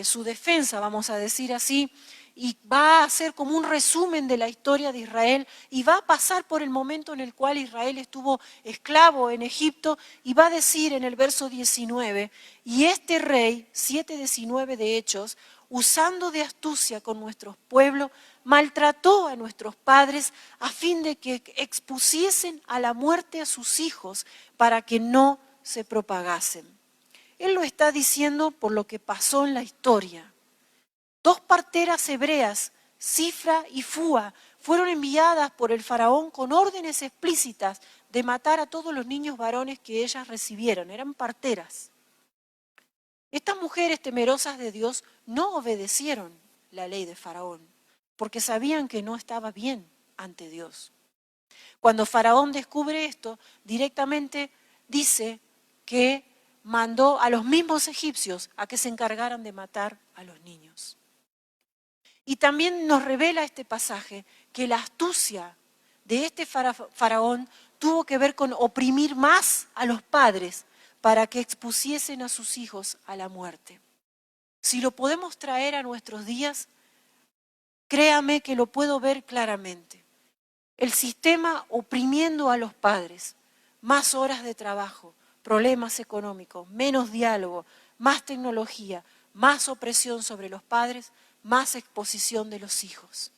su defensa, vamos a decir así, y va a hacer como un resumen de la historia de Israel y va a pasar por el momento en el cual Israel estuvo esclavo en Egipto y va a decir en el verso 19, y este rey, 7:19 de Hechos, usando de astucia con nuestros pueblos, maltrató a nuestros padres a fin de que expusiesen a la muerte a sus hijos para que no se propagasen. Él lo está diciendo por lo que pasó en la historia. 2 parteras hebreas, Sifra y Fúa, fueron enviadas por el faraón con órdenes explícitas de matar a todos los niños varones que ellas recibieran. Eran parteras. Estas mujeres temerosas de Dios no obedecieron la ley de faraón. porque sabían que no estaba bien ante Dios. Cuando Faraón descubre esto, directamente dice que mandó a los mismos egipcios a que se encargaran de matar a los niños. Y también nos revela este pasaje que la astucia de este faraón tuvo que ver con oprimir más a los padres para que expusiesen a sus hijos a la muerte. Si lo podemos traer a nuestros días, créame que lo puedo ver claramente. El sistema oprimiendo a los padres, más horas de trabajo, problemas económicos, menos diálogo, más tecnología, más opresión sobre los padres, más exposición de los hijos.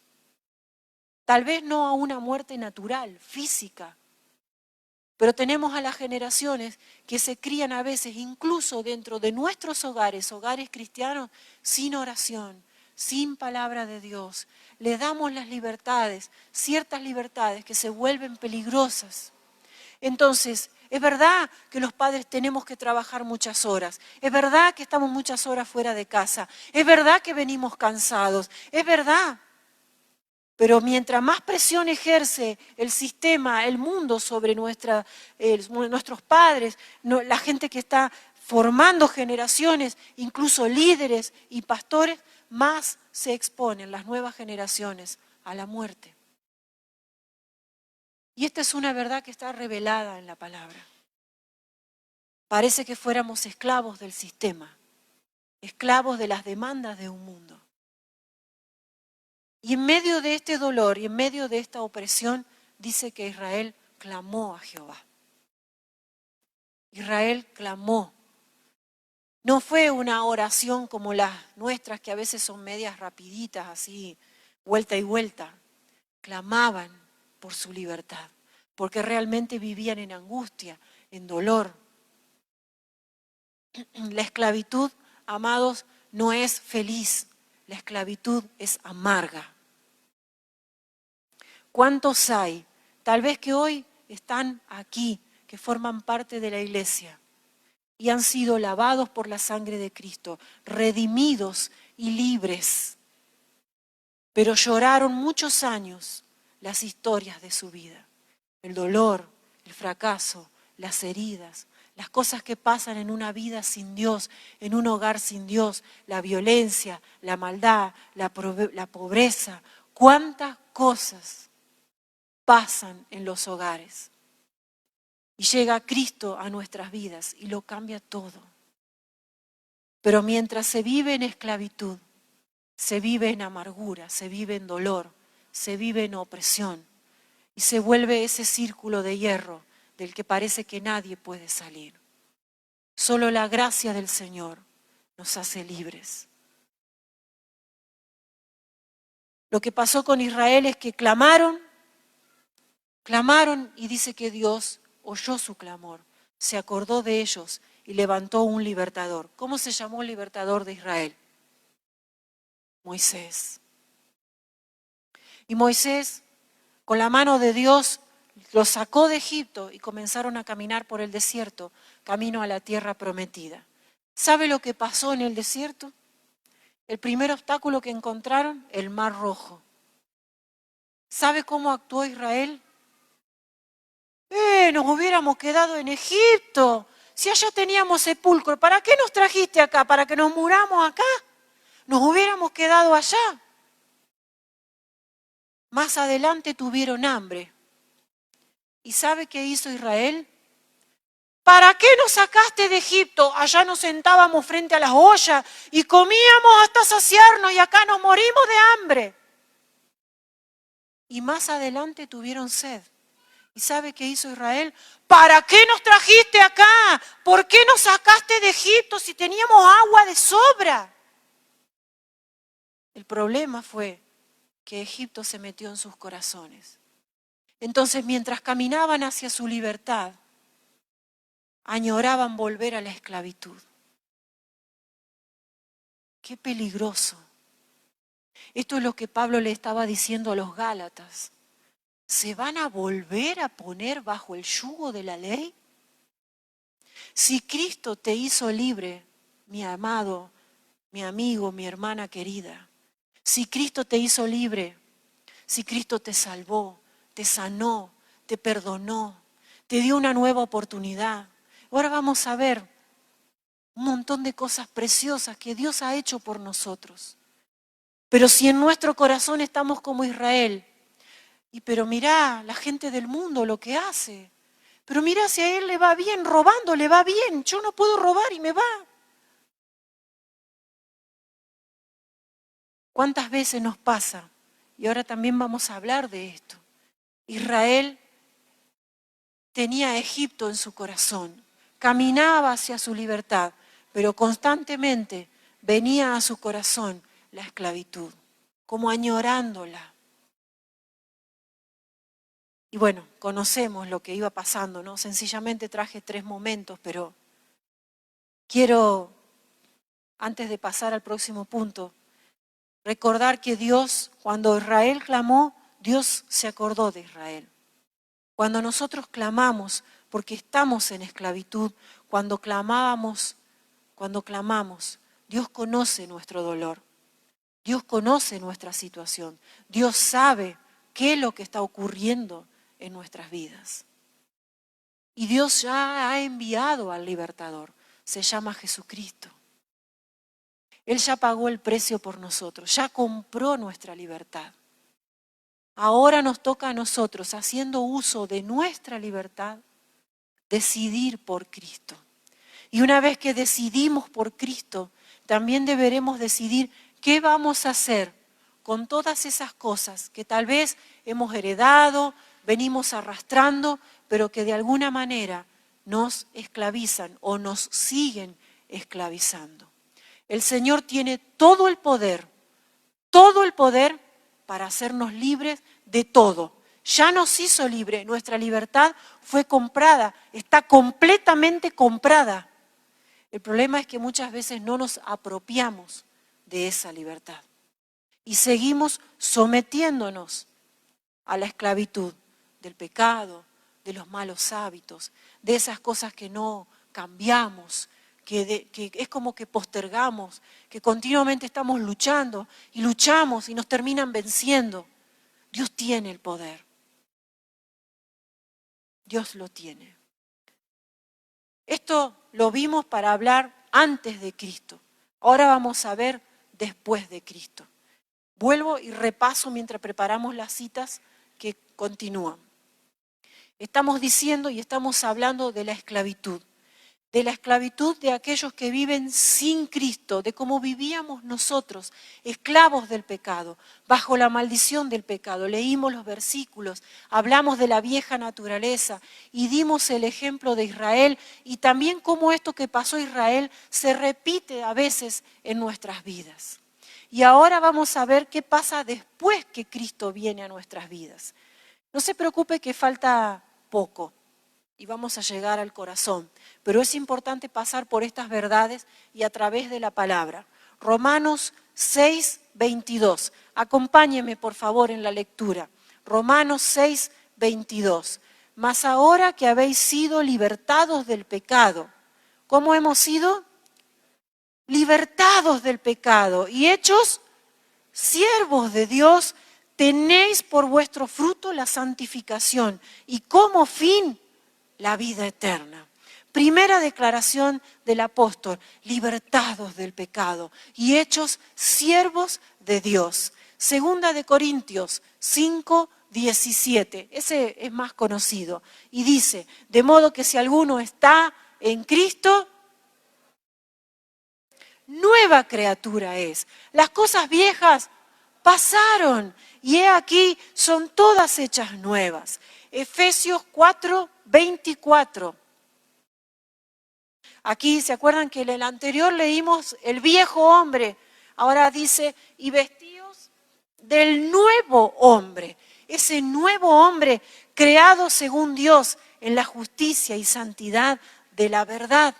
Tal vez no a una muerte natural, física, pero tenemos a las generaciones que se crían a veces incluso dentro de nuestros hogares, hogares cristianos, sin oración, sin palabra de Dios. Le damos las libertades, ciertas libertades que se vuelven peligrosas. Entonces, es verdad que los padres tenemos que trabajar muchas horas, es verdad que estamos muchas horas fuera de casa, es verdad que venimos cansados, es verdad. Pero mientras más presión ejerce el sistema, el mundo sobre nuestros padres, la gente que está formando generaciones, incluso líderes y pastores, más se exponen las nuevas generaciones a la muerte. Y esta es una verdad que está revelada en la palabra. Parece que fuéramos esclavos del sistema, esclavos de las demandas de un mundo. Y en medio de este dolor y en medio de esta opresión, dice que Israel clamó a Jehová. Israel clamó. No fue una oración como las nuestras, que a veces son medias rapiditas, así, vuelta y vuelta. Clamaban por su libertad, porque realmente vivían en angustia, en dolor. La esclavitud, amados, no es feliz. La esclavitud es amarga. ¿Cuántos hay? Tal vez que hoy están aquí, que forman parte de la iglesia y han sido lavados por la sangre de Cristo, redimidos y libres, pero lloraron muchos años las historias de su vida, el dolor, el fracaso, las heridas, las cosas que pasan en una vida sin Dios, en un hogar sin Dios, la violencia, la maldad, la pobreza, cuántas cosas pasan en los hogares. Y llega Cristo a nuestras vidas y lo cambia todo. Pero mientras se vive en esclavitud, se vive en amargura, se vive en dolor, se vive en opresión y se vuelve ese círculo de hierro del que parece que nadie puede salir. Solo la gracia del Señor nos hace libres. Lo que pasó con Israel es que clamaron y dice que Dios oyó su clamor, se acordó de ellos y levantó un libertador. ¿Cómo se llamó el libertador de Israel? Moisés. Y Moisés, con la mano de Dios, los sacó de Egipto y comenzaron a caminar por el desierto, camino a la tierra prometida. ¿Sabe lo que pasó en el desierto? El primer obstáculo que encontraron, el Mar Rojo. ¿Sabe cómo actuó Israel? Nos hubiéramos quedado en Egipto. Si allá teníamos sepulcro, ¿para qué nos trajiste acá? ¿Para que nos muramos acá? Nos hubiéramos quedado allá. Más adelante tuvieron hambre. ¿Y sabe qué hizo Israel? ¿Para qué nos sacaste de Egipto? Allá nos sentábamos frente a las ollas y comíamos hasta saciarnos y acá nos morimos de hambre. Y más adelante tuvieron sed. ¿Y sabe qué hizo Israel? ¿Para qué nos trajiste acá? ¿Por qué nos sacaste de Egipto si teníamos agua de sobra? El problema fue que Egipto se metió en sus corazones. Entonces, mientras caminaban hacia su libertad, añoraban volver a la esclavitud. Qué peligroso. Esto es lo que Pablo le estaba diciendo a los Gálatas. ¿Se van a volver a poner bajo el yugo de la ley? Si Cristo te hizo libre, mi amado, mi amigo, mi hermana querida, Si Cristo te hizo libre, si Cristo te salvó, te sanó, te perdonó, te dio una nueva oportunidad. Ahora vamos a ver un montón de cosas preciosas que Dios ha hecho por nosotros. Pero si en nuestro corazón estamos como Israel, pero mirá la gente del mundo lo que hace, pero mirá si a él le va bien, robando le va bien, yo no puedo robar y me va. ¿Cuántas veces nos pasa? Y ahora también vamos a hablar de esto. Israel tenía a Egipto en su corazón, caminaba hacia su libertad, pero constantemente venía a su corazón la esclavitud, como añorándola. Y bueno, conocemos lo que iba pasando, ¿no? Sencillamente traje 3 momentos, pero quiero, antes de pasar al próximo punto, recordar que Dios, cuando Israel clamó, Dios se acordó de Israel. Cuando nosotros clamamos, porque estamos en esclavitud, cuando clamamos, Dios conoce nuestro dolor. Dios conoce nuestra situación. Dios sabe qué es lo que está ocurriendo en nuestras vidas. Y Dios ya ha enviado al libertador. Se llama Jesucristo. Él ya pagó el precio por nosotros. Ya compró nuestra libertad. Ahora nos toca a nosotros, haciendo uso de nuestra libertad, decidir por Cristo. Y una vez que decidimos por Cristo, también deberemos decidir qué vamos a hacer con todas esas cosas que tal vez hemos heredado, venimos arrastrando, pero que de alguna manera nos esclavizan o nos siguen esclavizando. El Señor tiene todo el poder para hacernos libres de todo. Ya nos hizo libre, nuestra libertad fue comprada, está completamente comprada. El problema es que muchas veces no nos apropiamos de esa libertad y seguimos sometiéndonos a la esclavitud del pecado, de los malos hábitos, de esas cosas que no cambiamos, que es como que postergamos, que continuamente estamos luchando y luchamos y nos terminan venciendo. Dios tiene el poder. Dios lo tiene. Esto lo vimos para hablar antes de Cristo. Ahora vamos a ver después de Cristo. Vuelvo y repaso mientras preparamos las citas que continúan. Estamos diciendo y estamos hablando de la esclavitud de aquellos que viven sin Cristo, de cómo vivíamos nosotros, esclavos del pecado, bajo la maldición del pecado. Leímos los versículos, hablamos de la vieja naturaleza y dimos el ejemplo de Israel y también cómo esto que pasó a Israel se repite a veces en nuestras vidas. Y ahora vamos a ver qué pasa después que Cristo viene a nuestras vidas. No se preocupe que falta poco y vamos a llegar al corazón. Pero es importante pasar por estas verdades y a través de la palabra. Romanos 6, 22. Acompáñeme por favor en la lectura. Romanos 6, 22. Mas ahora que habéis sido libertados del pecado. ¿Cómo hemos sido? Libertados del pecado y hechos siervos de Dios, tenéis por vuestro fruto la santificación y como fin la vida eterna. Primera declaración del apóstol, libertados del pecado y hechos siervos de Dios. Segunda de Corintios 5, 17, ese es más conocido. Y dice, de modo que si alguno está en Cristo, nueva criatura es. Las cosas viejas pasaron y he aquí son todas hechas nuevas. Efesios 4, 24. Aquí, ¿se acuerdan que en el anterior leímos el viejo hombre? Ahora dice, y vestidos del nuevo hombre. Ese nuevo hombre creado según Dios en la justicia y santidad de la verdad.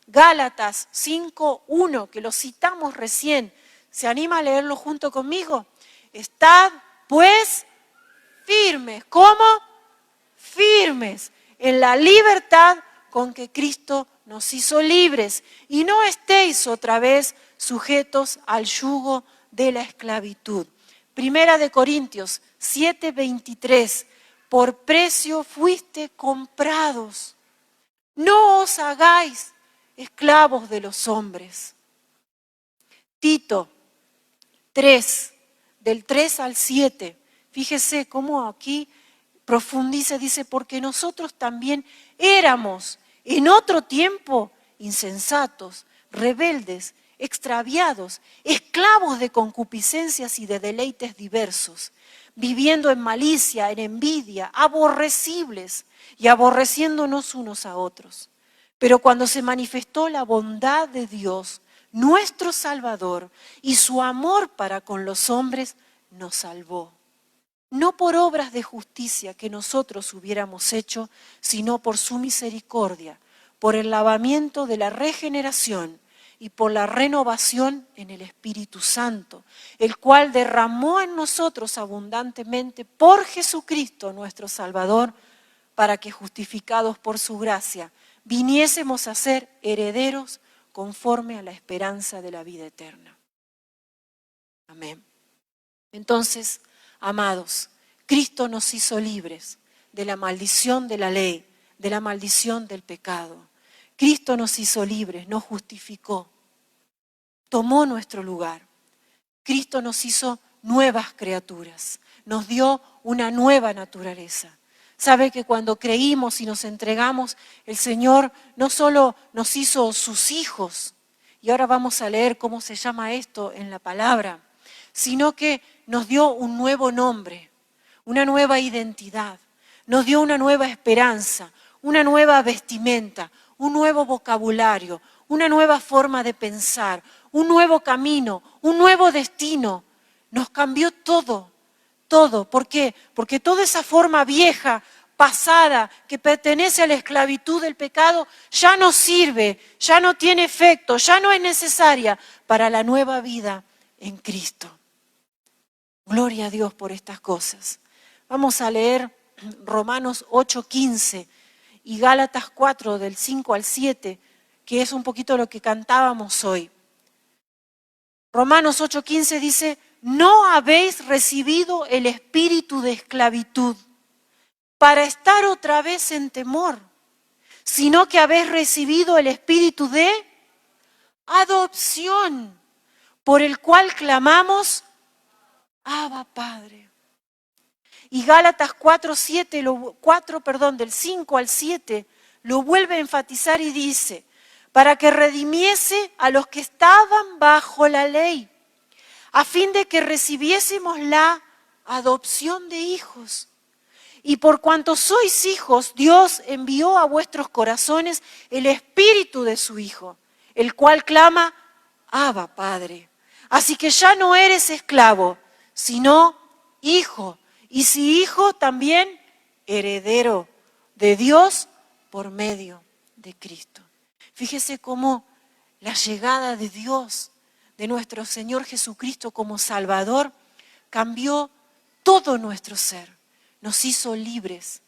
Gálatas 5, 1, que lo citamos recién. ¿Se anima a leerlo junto conmigo? Estad, pues, firmes. ¿Cómo? Firmes en la libertad con que Cristo nos hizo libres y no estéis otra vez sujetos al yugo de la esclavitud. Primera de Corintios 7:23, por precio fuiste comprados. No os hagáis esclavos de los hombres. Tito 3, del 3 al 7. Fíjese cómo aquí profundiza, dice, porque nosotros también éramos en otro tiempo insensatos, rebeldes, extraviados, esclavos de concupiscencias y de deleites diversos, viviendo en malicia, en envidia, aborrecibles y aborreciéndonos unos a otros. Pero cuando se manifestó la bondad de Dios, nuestro Salvador, y su amor para con los hombres, nos salvó. No por obras de justicia que nosotros hubiéramos hecho, sino por su misericordia, por el lavamiento de la regeneración y por la renovación en el Espíritu Santo, el cual derramó en nosotros abundantemente por Jesucristo nuestro Salvador, para que justificados por su gracia, viniésemos a ser herederos conforme a la esperanza de la vida eterna. Amén. Entonces, amados, Cristo nos hizo libres de la maldición de la ley, de la maldición del pecado. Cristo nos hizo libres, nos justificó, tomó nuestro lugar. Cristo nos hizo nuevas criaturas, nos dio una nueva naturaleza. Sabe que cuando creímos y nos entregamos, el Señor no solo nos hizo sus hijos, y ahora vamos a leer cómo se llama esto en la palabra, sino que nos dio un nuevo nombre, una nueva identidad, nos dio una nueva esperanza, una nueva vestimenta, un nuevo vocabulario, una nueva forma de pensar, un nuevo camino, un nuevo destino. Nos cambió todo, todo. ¿Por qué? Porque toda esa forma vieja, pasada, que pertenece a la esclavitud del pecado, ya no sirve, ya no tiene efecto, ya no es necesaria para la nueva vida en Cristo. Gloria a Dios por estas cosas. Vamos a leer Romanos 8:15 y Gálatas 4 del 5 al 7, que es un poquito lo que cantábamos hoy. Romanos 8:15 dice, no habéis recibido el espíritu de esclavitud para estar otra vez en temor, sino que habéis recibido el espíritu de adopción, por el cual clamamos, Abba, Padre. Y Gálatas 4, del 5 al 7, lo vuelve a enfatizar y dice, para que redimiese a los que estaban bajo la ley, a fin de que recibiésemos la adopción de hijos. Y por cuanto sois hijos, Dios envió a vuestros corazones el espíritu de su Hijo, el cual clama, Abba, Padre. Así que ya no eres esclavo, sino hijo. Y si hijo, también heredero de Dios por medio de Cristo. Fíjese cómo la llegada de Dios, de nuestro Señor Jesucristo como Salvador, cambió todo nuestro ser. Nos hizo libres,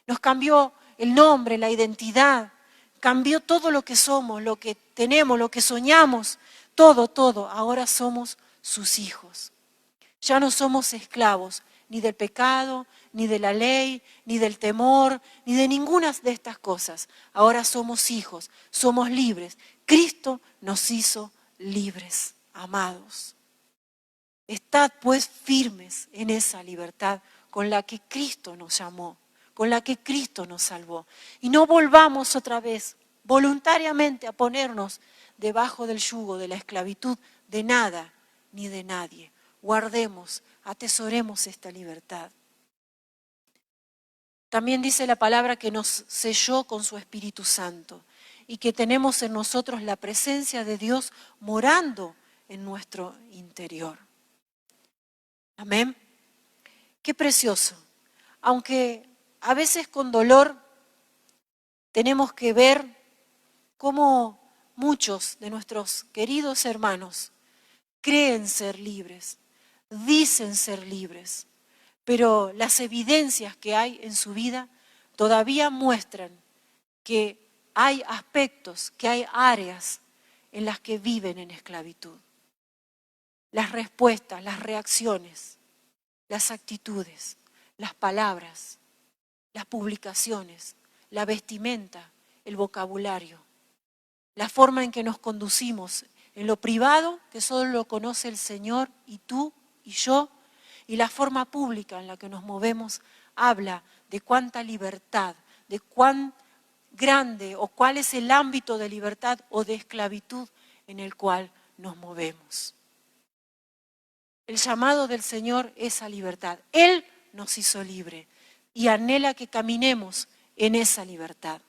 nos cambió el nombre, la identidad, cambió todo lo que somos, lo que tenemos, lo que soñamos, todo, todo. Ahora somos sus hijos. Ya no somos esclavos ni del pecado, ni de la ley, ni del temor, ni de ninguna de estas cosas. Ahora somos hijos, somos libres. Cristo nos hizo libres, amados. Estad pues firmes en esa libertad con la que Cristo nos llamó, con la que Cristo nos salvó. Y no volvamos otra vez voluntariamente a ponernos debajo del yugo de la esclavitud de nada ni de nadie. Guardemos, atesoremos esta libertad. También dice la palabra que nos selló con su Espíritu Santo y que tenemos en nosotros la presencia de Dios morando en nuestro interior. Amén. Qué precioso. Aunque a veces con dolor tenemos que ver cómo muchos de nuestros queridos hermanos creen ser libres, dicen ser libres, pero las evidencias que hay en su vida todavía muestran que hay aspectos, que hay áreas en las que viven en esclavitud. las respuestas, las reacciones, las actitudes, las palabras, las publicaciones, la vestimenta, el vocabulario, la forma en que nos conducimos en lo privado, que solo lo conoce el Señor y tú y yo, y la forma pública en la que nos movemos, habla de cuánta libertad, de cuán grande o cuál es el ámbito de libertad o de esclavitud en el cual nos movemos. El llamado del Señor es a libertad. Él nos hizo libre y anhela que caminemos en esa libertad.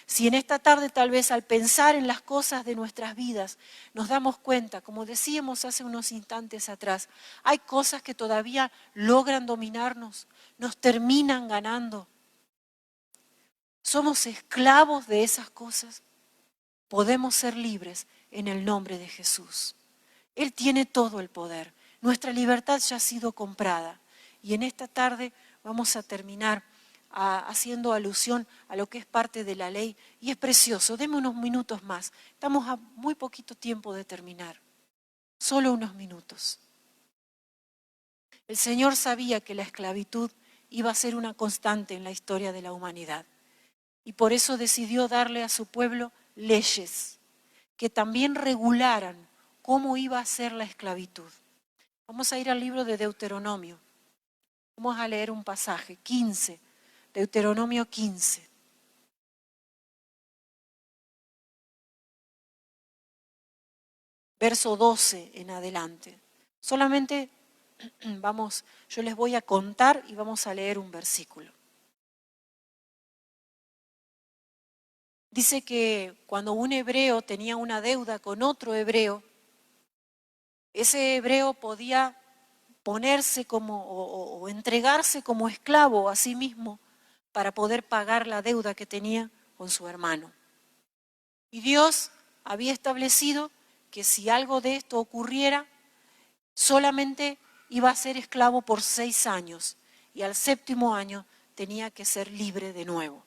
Si en esta tarde tal vez al pensar en las cosas de nuestras vidas nos damos cuenta, como decíamos hace unos instantes atrás, hay cosas que todavía logran dominarnos, nos terminan ganando. Somos esclavos de esas cosas. Podemos ser libres en el nombre de Jesús. Él tiene todo el poder. Nuestra libertad ya ha sido comprada. Y en esta tarde vamos a terminar haciendo alusión a lo que es parte de la ley. Y es precioso, deme unos minutos más. Estamos a muy poquito tiempo de terminar. Solo unos minutos. El Señor sabía que la esclavitud iba a ser una constante en la historia de la humanidad. Y por eso decidió darle a su pueblo leyes que también regularan cómo iba a ser la esclavitud. Vamos a ir al libro de Deuteronomio. Vamos a leer un pasaje, 15, Deuteronomio 15. Verso 12 en adelante. Solamente yo les voy a contar y vamos a leer un versículo. Dice que cuando un hebreo tenía una deuda con otro hebreo, ese hebreo podía ponerse como o entregarse como esclavo a sí mismo para poder pagar la deuda que tenía con su hermano. Y Dios había establecido que si algo de esto ocurriera, solamente iba a ser esclavo por 6 años y al 7º año tenía que ser libre de nuevo.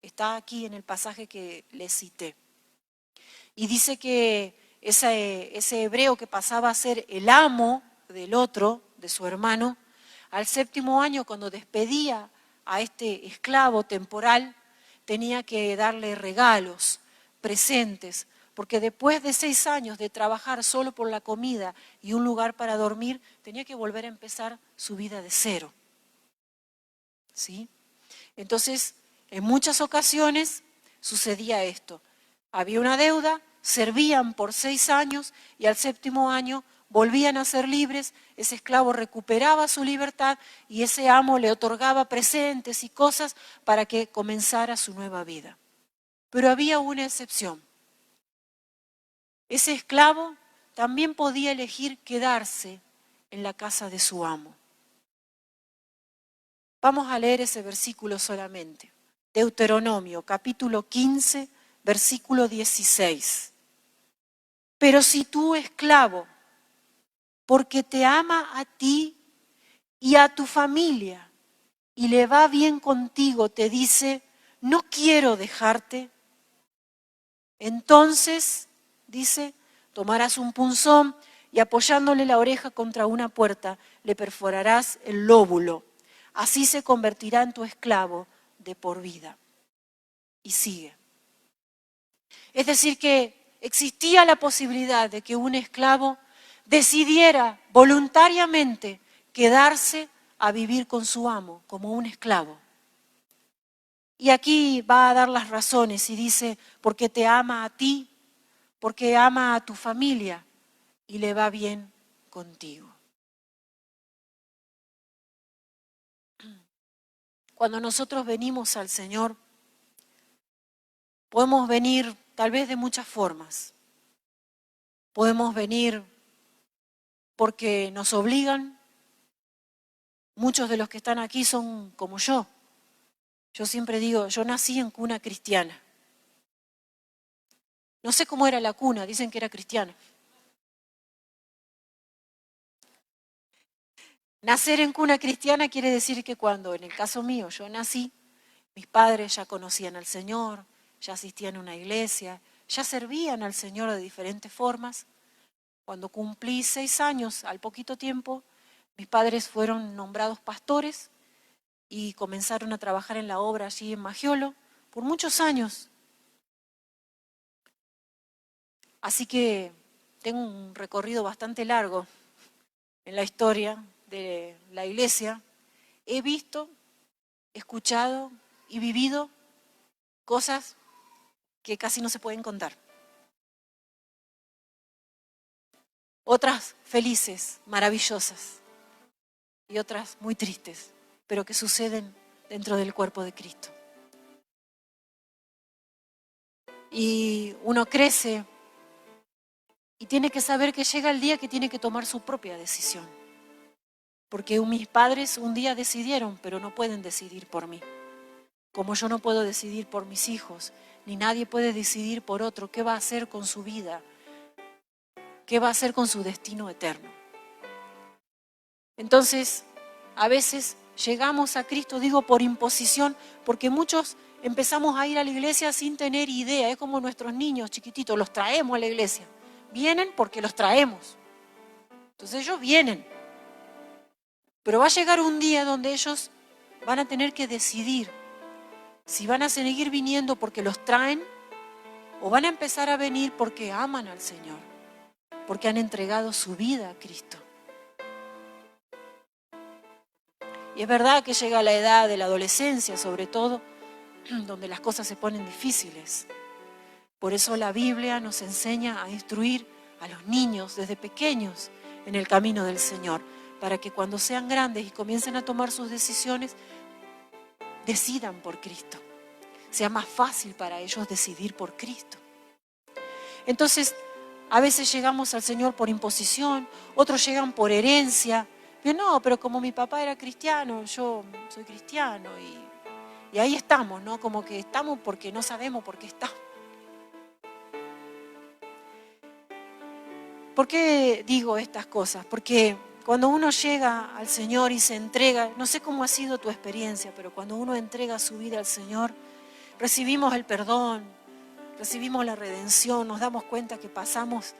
Está aquí en el pasaje que les cité. Y dice que ese hebreo que pasaba a ser el amo del otro, de su hermano, al 7º año, cuando despedía a este esclavo temporal, tenía que darle regalos, presentes, porque después de 6 años de trabajar solo por la comida y un lugar para dormir, tenía que volver a empezar su vida de cero. ¿Sí? Entonces, en muchas ocasiones sucedía esto. Había una deuda, servían por 6 años y al 7º año volvían a ser libres, ese esclavo recuperaba su libertad y ese amo le otorgaba presentes y cosas para que comenzara su nueva vida. Pero había una excepción. Ese esclavo también podía elegir quedarse en la casa de su amo. Vamos a leer ese versículo solamente. Deuteronomio, capítulo 15, versículo 16. Pero si tú, esclavo, porque te ama a ti y a tu familia, y le va bien contigo, te dice, no quiero dejarte, entonces, dice, tomarás un punzón y apoyándole la oreja contra una puerta, le perforarás el lóbulo. Así se convertirá en tu esclavo de por vida. Y sigue. Es decir, que existía la posibilidad de que un esclavo decidiera voluntariamente quedarse a vivir con su amo como un esclavo. Y aquí va a dar las razones y dice, porque te ama a ti, porque ama a tu familia y le va bien contigo. Cuando nosotros venimos al Señor, podemos venir tal vez de muchas formas. Podemos venir porque nos obligan. Muchos de los que están aquí son como yo. Yo siempre digo, yo nací en cuna cristiana. No sé cómo era la cuna, dicen que era cristiana. Nacer en cuna cristiana quiere decir que cuando, en el caso mío, yo nací, mis padres ya conocían al Señor, ya asistían a una iglesia, ya servían al Señor de diferentes formas. Cuando cumplí 6 años, al poquito tiempo, mis padres fueron nombrados pastores y comenzaron a trabajar en la obra allí en Magiolo por muchos años. Así que tengo un recorrido bastante largo en la historia de la iglesia. He visto, escuchado y vivido cosas que casi no se pueden contar. Otras felices, maravillosas, y otras muy tristes, pero que suceden dentro del cuerpo de Cristo. Y uno crece y tiene que saber que llega el día que tiene que tomar su propia decisión. Porque mis padres un día decidieron, pero no pueden decidir por mí. Como yo no puedo decidir por mis hijos, ni nadie puede decidir por otro qué va a hacer con su vida, qué va a hacer con su destino eterno. Entonces, a veces llegamos a Cristo, digo por imposición, porque muchos empezamos a ir a la iglesia sin tener idea. Es como nuestros niños chiquititos, los traemos a la iglesia. Vienen porque los traemos. Entonces ellos vienen. Pero va a llegar un día donde ellos van a tener que decidir si van a seguir viniendo porque los traen o van a empezar a venir porque aman al Señor, porque han entregado su vida a Cristo. Y es verdad que llega la edad de la adolescencia, sobre todo, donde las cosas se ponen difíciles. Por eso la Biblia nos enseña a instruir a los niños desde pequeños en el camino del Señor, para que cuando sean grandes y comiencen a tomar sus decisiones, decidan por Cristo. Sea más fácil para ellos decidir por Cristo. Entonces, a veces llegamos al Señor por imposición, otros llegan por herencia. Pero como mi papá era cristiano, yo soy cristiano y ahí estamos, ¿no? Como que estamos porque no sabemos por qué estamos. ¿Por qué digo estas cosas? Porque cuando uno llega al Señor y se entrega, no sé cómo ha sido tu experiencia, pero cuando uno entrega su vida al Señor, recibimos el perdón, recibimos la redención, nos damos cuenta que pasamos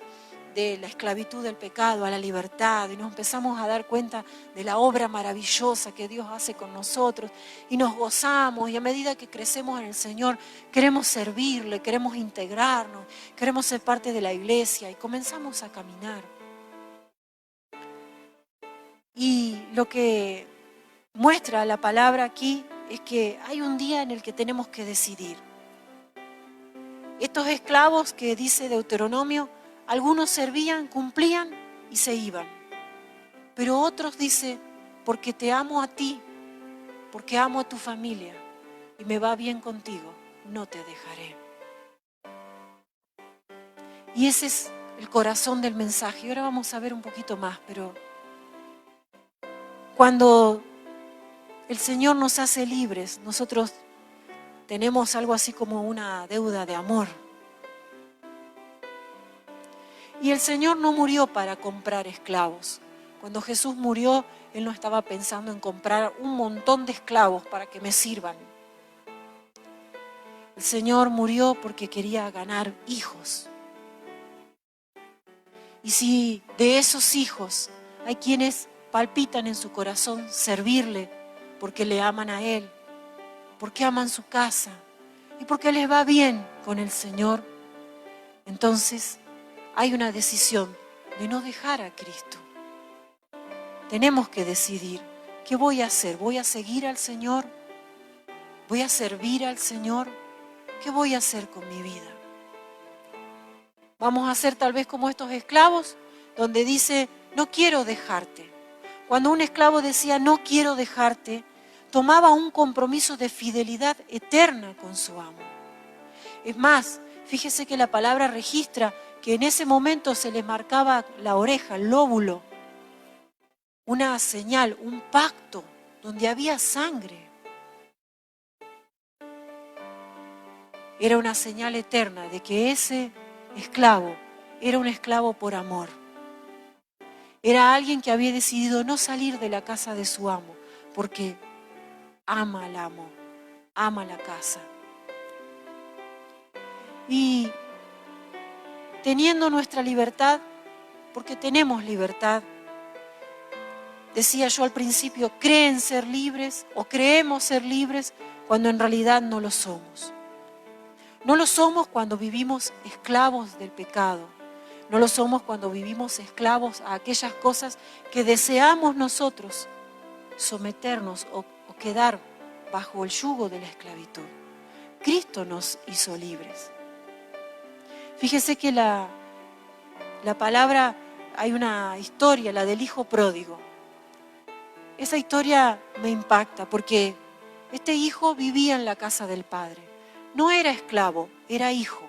de la esclavitud del pecado a la libertad y nos empezamos a dar cuenta de la obra maravillosa que Dios hace con nosotros y nos gozamos, y a medida que crecemos en el Señor queremos servirle, queremos integrarnos, queremos ser parte de la iglesia y comenzamos a caminar. Y lo que muestra la palabra aquí es que hay un día en el que tenemos que decidir. Estos esclavos que dice Deuteronomio, algunos servían, cumplían y se iban. Pero otros dice, porque te amo a ti, porque amo a tu familia y me va bien contigo, no te dejaré. Y ese es el corazón del mensaje. Y ahora vamos a ver un poquito más, pero cuando el Señor nos hace libres, nosotros tenemos algo así como una deuda de amor. Y el Señor no murió para comprar esclavos. Cuando Jesús murió, Él no estaba pensando en comprar un montón de esclavos para que me sirvan. El Señor murió porque quería ganar hijos. Y si de esos hijos hay quienes palpitan en su corazón servirle porque le aman a Él, porque aman su casa y porque les va bien con el Señor, entonces hay una decisión de no dejar a Cristo. Tenemos que decidir, ¿qué voy a hacer? ¿Voy a seguir al Señor? ¿Voy a servir al Señor? ¿Qué voy a hacer con mi vida? Vamos a ser tal vez como estos esclavos, donde dice, no quiero dejarte. Cuando un esclavo decía, no quiero dejarte, tomaba un compromiso de fidelidad eterna con su amo. Es más, fíjese que la palabra registra que en ese momento se le marcaba la oreja, el lóbulo, una señal, un pacto donde había sangre. Era una señal eterna de que ese esclavo era un esclavo por amor. Era alguien que había decidido no salir de la casa de su amo porque ama al amo, ama la casa. Y teniendo nuestra libertad, porque tenemos libertad. Decía yo al principio, creen ser libres o creemos ser libres cuando en realidad no lo somos. No lo somos cuando vivimos esclavos del pecado. No lo somos cuando vivimos esclavos a aquellas cosas que deseamos nosotros someternos o quedar bajo el yugo de la esclavitud. Cristo nos hizo libres. Fíjese que la palabra, hay una historia, la del hijo pródigo. Esa historia me impacta porque este hijo vivía en la casa del padre. No era esclavo, era hijo.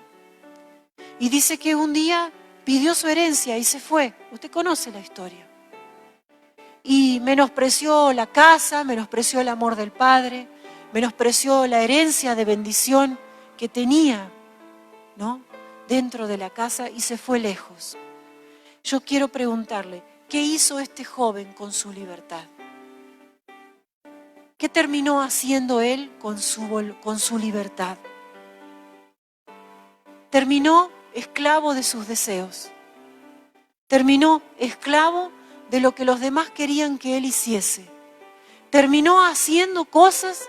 Y dice que un día pidió su herencia y se fue. Usted conoce la historia. Y menospreció la casa, menospreció el amor del padre, menospreció la herencia de bendición que tenía, ¿no?, dentro de la casa y se fue lejos. Yo quiero preguntarle, ¿qué hizo este joven con su libertad? ¿Qué terminó haciendo él con su libertad? Terminó esclavo de sus deseos. Terminó esclavo de lo que los demás querían que él hiciese. Terminó haciendo cosas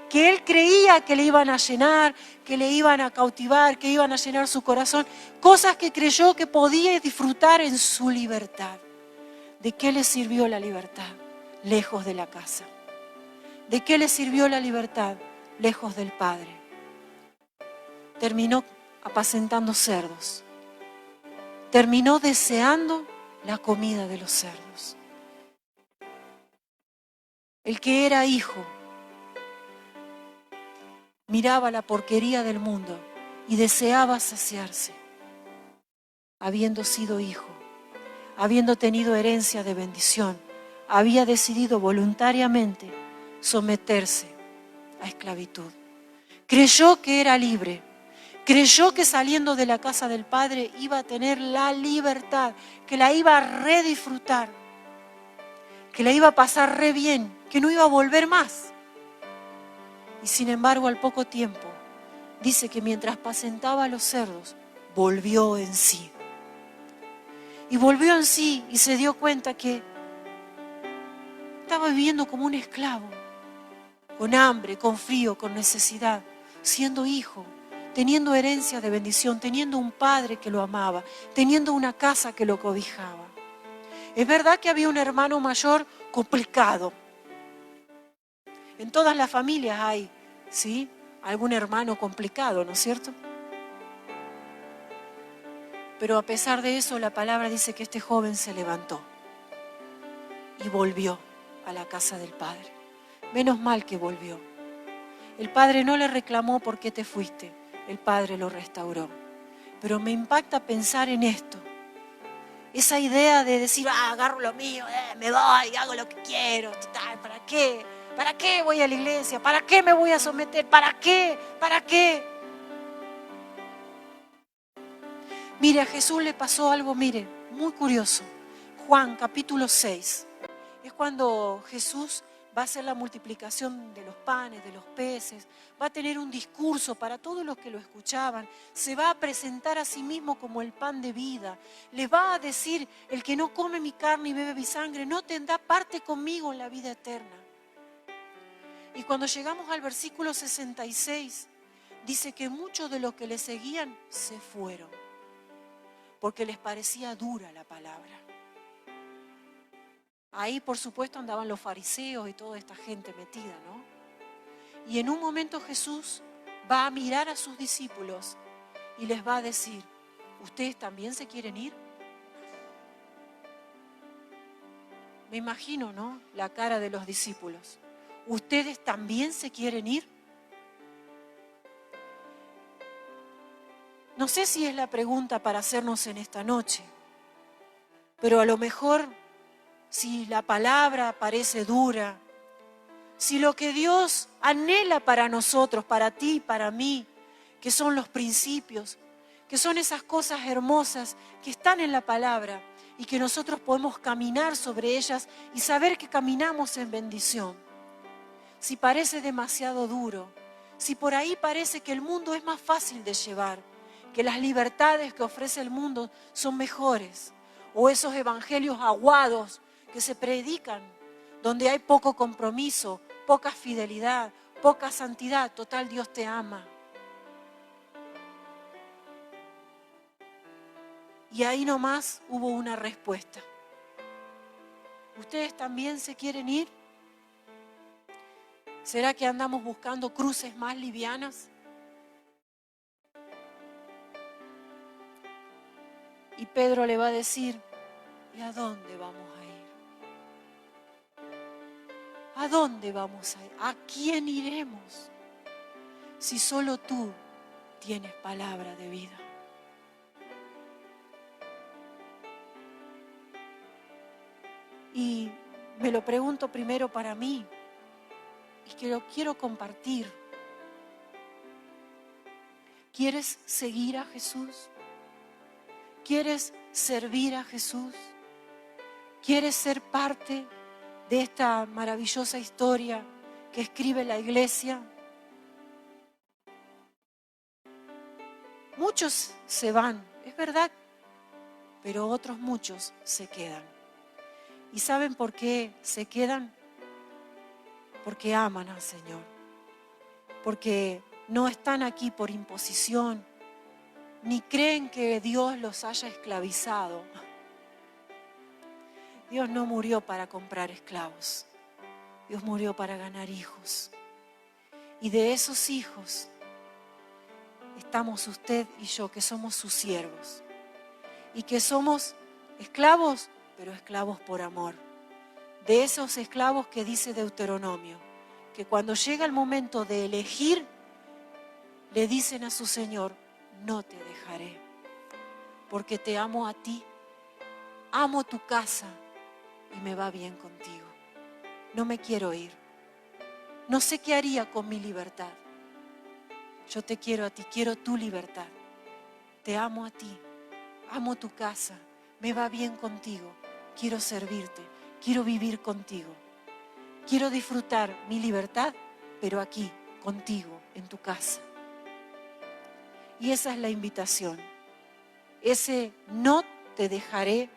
que él creía que le iban a llenar, que le iban a cautivar, que iban a llenar su corazón. Cosas que creyó que podía disfrutar en su libertad. ¿De qué le sirvió la libertad? Lejos de la casa. ¿De qué le sirvió la libertad? Lejos del Padre. Terminó apacentando cerdos. Terminó deseando la comida de los cerdos. El que era hijo miraba la porquería del mundo y deseaba saciarse. Habiendo sido hijo, habiendo tenido herencia de bendición, había decidido voluntariamente someterse a esclavitud. Creyó que era libre. Creyó que saliendo de la casa del Padre iba a tener la libertad, que la iba a redisfrutar, que la iba a pasar re bien, que no iba a volver más. Y sin embargo, al poco tiempo, dice que mientras apacentaba a los cerdos, volvió en sí. Y volvió en sí y se dio cuenta que estaba viviendo como un esclavo, con hambre, con frío, con necesidad, siendo hijo, teniendo herencia de bendición, teniendo un padre que lo amaba, teniendo una casa que lo cobijaba. Es verdad que había un hermano mayor complicado. En todas las familias hay, ¿sí?, algún hermano complicado, ¿no es cierto? Pero a pesar de eso, la palabra dice que este joven se levantó y volvió a la casa del Padre. Menos mal que volvió. El Padre no le reclamó por qué te fuiste. El Padre lo restauró. Pero me impacta pensar en esto. Esa idea de decir, agarro lo mío, me voy, hago lo que quiero. Total, ¿para qué? ¿Para qué voy a la iglesia? ¿Para qué me voy a someter? ¿Para qué? ¿Para qué? Mire, a Jesús le pasó algo, mire, muy curioso. Juan capítulo 6. Es cuando Jesús va a hacer la multiplicación de los panes, de los peces, va a tener un discurso para todos los que lo escuchaban, se va a presentar a sí mismo como el pan de vida, le va a decir, el que no come mi carne y bebe mi sangre no tendrá parte conmigo en la vida eterna. Y cuando llegamos al versículo 66, dice que muchos de los que le seguían se fueron, porque les parecía dura la palabra. Ahí, por supuesto, andaban los fariseos y toda esta gente metida, ¿no? Y en un momento Jesús va a mirar a sus discípulos y les va a decir, ¿ustedes también se quieren ir? Me imagino, ¿no?, la cara de los discípulos. ¿Ustedes también se quieren ir? No sé si es la pregunta para hacernos en esta noche, pero a lo mejor si la palabra parece dura, si lo que Dios anhela para nosotros, para ti y para mí, que son los principios, que son esas cosas hermosas que están en la palabra y que nosotros podemos caminar sobre ellas y saber que caminamos en bendición. Si parece demasiado duro, si por ahí parece que el mundo es más fácil de llevar, que las libertades que ofrece el mundo son mejores, o esos evangelios aguados que se predican, donde hay poco compromiso, poca fidelidad, poca santidad. Total, Dios te ama. Y ahí nomás hubo una respuesta. ¿Ustedes también se quieren ir? ¿Será que andamos buscando cruces más livianas? Y Pedro le va a decir, ¿y a dónde vamos a ir? ¿A dónde vamos a ir? ¿A quién iremos? Si solo tú tienes palabra de vida. Y me lo pregunto primero para mí y que lo quiero compartir. ¿Quieres seguir a Jesús? ¿Quieres servir a Jesús? ¿Quieres ser parte de esta maravillosa historia que escribe la iglesia? Muchos se van, es verdad, pero otros muchos se quedan. ¿Y saben por qué se quedan? Porque aman al Señor, porque no están aquí por imposición, ni creen que Dios los haya esclavizado. Dios no murió para comprar esclavos, Dios murió para ganar hijos. Y de esos hijos estamos usted y yo, que somos sus siervos, y que somos esclavos, pero esclavos por amor. De esos esclavos que dice Deuteronomio, que cuando llega el momento de elegir, le dicen a su Señor, no te dejaré, porque te amo a ti, amo tu casa y me va bien contigo. No me quiero ir. No sé qué haría con mi libertad. Yo te quiero a ti, quiero tu libertad. Te amo a ti, amo tu casa, me va bien contigo, quiero servirte, quiero vivir contigo. Quiero disfrutar mi libertad, pero aquí, contigo, en tu casa. Y esa es la invitación. Ese no te dejaré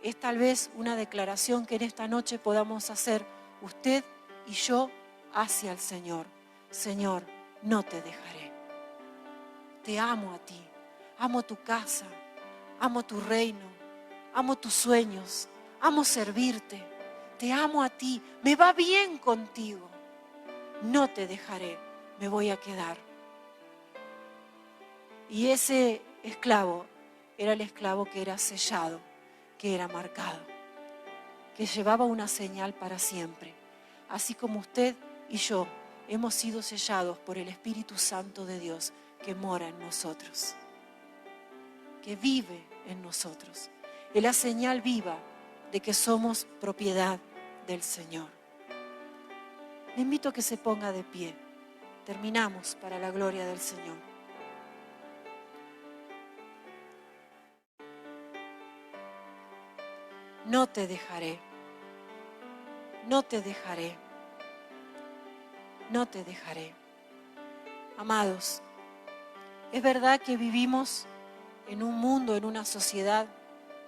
es tal vez una declaración que en esta noche podamos hacer usted y yo hacia el Señor. Señor, no te dejaré. Te amo a ti, amo tu casa, amo tu reino, amo tus sueños, amo servirte. Te amo a ti, me va bien contigo. No te dejaré, me voy a quedar. Y ese esclavo era el esclavo que era sellado, que era marcado, que llevaba una señal para siempre. Así como usted y yo hemos sido sellados por el Espíritu Santo de Dios que mora en nosotros, que vive en nosotros. Es la señal viva de que somos propiedad del Señor. Le invito a que se ponga de pie. Terminamos para la gloria del Señor. No te dejaré. No te dejaré. No te dejaré. Amados, es verdad que vivimos en un mundo, en una sociedad,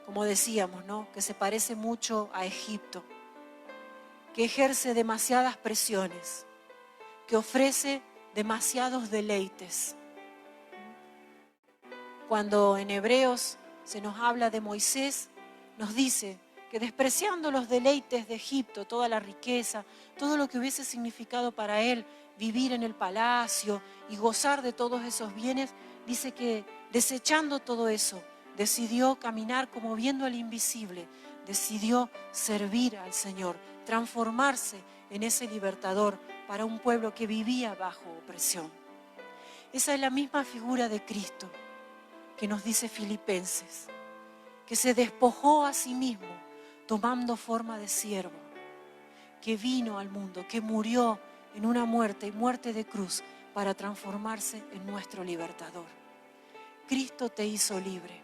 como decíamos, ¿no?, que se parece mucho a Egipto, que ejerce demasiadas presiones, que ofrece demasiados deleites. Cuando en Hebreos se nos habla de Moisés, nos dice que despreciando los deleites de Egipto, toda la riqueza, todo lo que hubiese significado para él vivir en el palacio y gozar de todos esos bienes, dice que desechando todo eso, decidió caminar como viendo al invisible, decidió servir al Señor, transformarse en ese libertador para un pueblo que vivía bajo opresión. Esa es la misma figura de Cristo que nos dice Filipenses, que se despojó a sí mismo tomando forma de siervo, que vino al mundo, que murió en una muerte y muerte de cruz para transformarse en nuestro libertador. Cristo te hizo libre.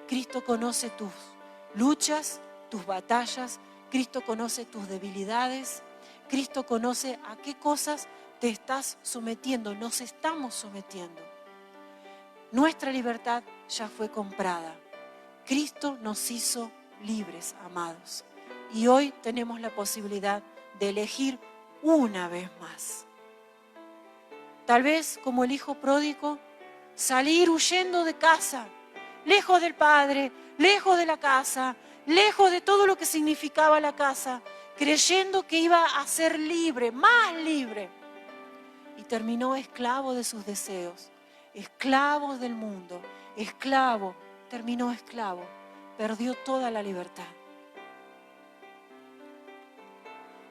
Cristo conoce tus luchas, tus batallas. Cristo conoce tus debilidades. Cristo conoce a qué cosas te estás sometiendo, nos estamos sometiendo. Nuestra libertad ya fue comprada Cristo nos hizo libres, amados. Y hoy tenemos la posibilidad de elegir una vez más. Tal vez, como el hijo pródigo, salir huyendo de casa, lejos del Padre, lejos de la casa, lejos de todo lo que significaba la casa, creyendo que iba a ser libre, más libre. Y terminó esclavo de sus deseos, esclavo del mundo, terminó esclavo, perdió toda la libertad.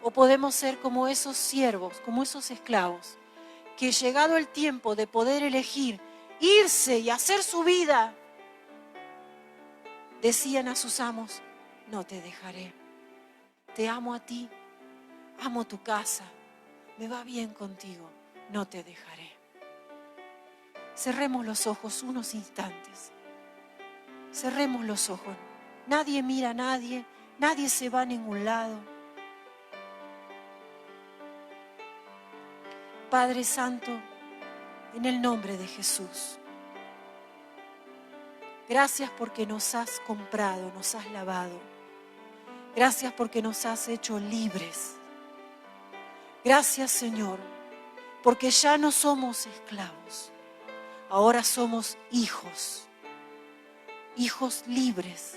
O podemos ser como esos siervos, como esos esclavos, que llegado el tiempo de poder elegir irse y hacer su vida, decían a sus amos: no te dejaré, te amo a ti, amo tu casa, me va bien contigo, no te dejaré. Cerremos los ojos unos instantes, cerremos los ojos, nadie mira a nadie, nadie se va a ningún lado. Padre Santo, en el nombre de Jesús, gracias porque nos has comprado, nos has lavado. Gracias porque nos has hecho libres. Gracias, Señor, porque ya no somos esclavos. Ahora somos hijos. Hijos libres.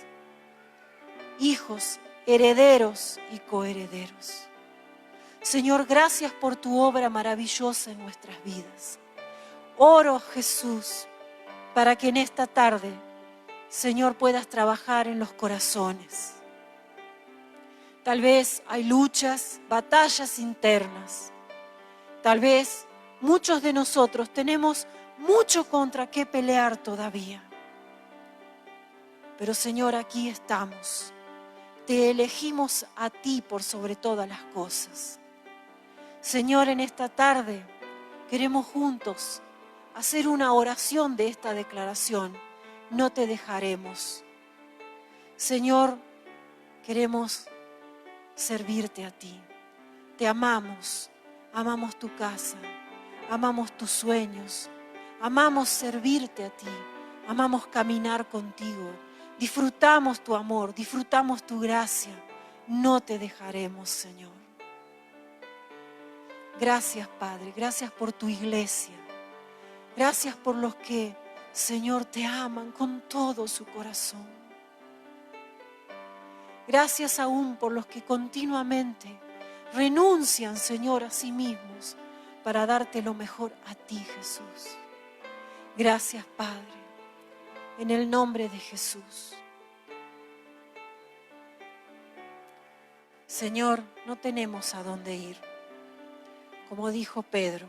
Hijos herederos y coherederos. Señor, gracias por tu obra maravillosa en nuestras vidas. Oro, Jesús, para que en esta tarde, Señor, puedas trabajar en los corazones. Tal vez hay luchas, batallas internas. Tal vez muchos de nosotros tenemos mucho contra qué pelear todavía. Pero, Señor, aquí estamos. Te elegimos a ti por sobre todas las cosas. Señor, en esta tarde queremos juntos hacer una oración de esta declaración. No te dejaremos. Señor, queremos servirte a ti. Te amamos, amamos tu casa, amamos tus sueños, amamos servirte a ti, amamos caminar contigo. Disfrutamos tu amor, disfrutamos tu gracia. No te dejaremos, Señor. Gracias, Padre, gracias por tu iglesia. Gracias por los que, Señor, te aman con todo su corazón. Gracias aún por los que continuamente renuncian, Señor, a sí mismos para darte lo mejor a ti, Jesús. Gracias, Padre, en el nombre de Jesús. Señor, no tenemos a dónde ir. Como dijo Pedro,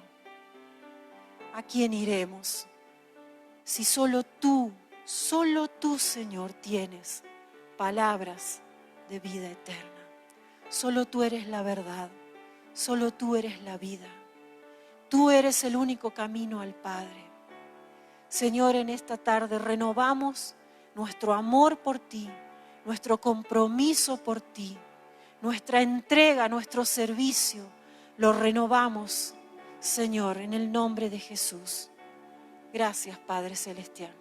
¿a quién iremos? Si solo tú, Señor, tienes palabras de vida eterna. Solo tú eres la verdad, solo tú eres la vida. Tú eres el único camino al Padre. Señor, en esta tarde renovamos nuestro amor por ti, nuestro compromiso por ti, nuestra entrega, nuestro servicio. Lo renovamos, Señor, en el nombre de Jesús. Gracias, Padre Celestial.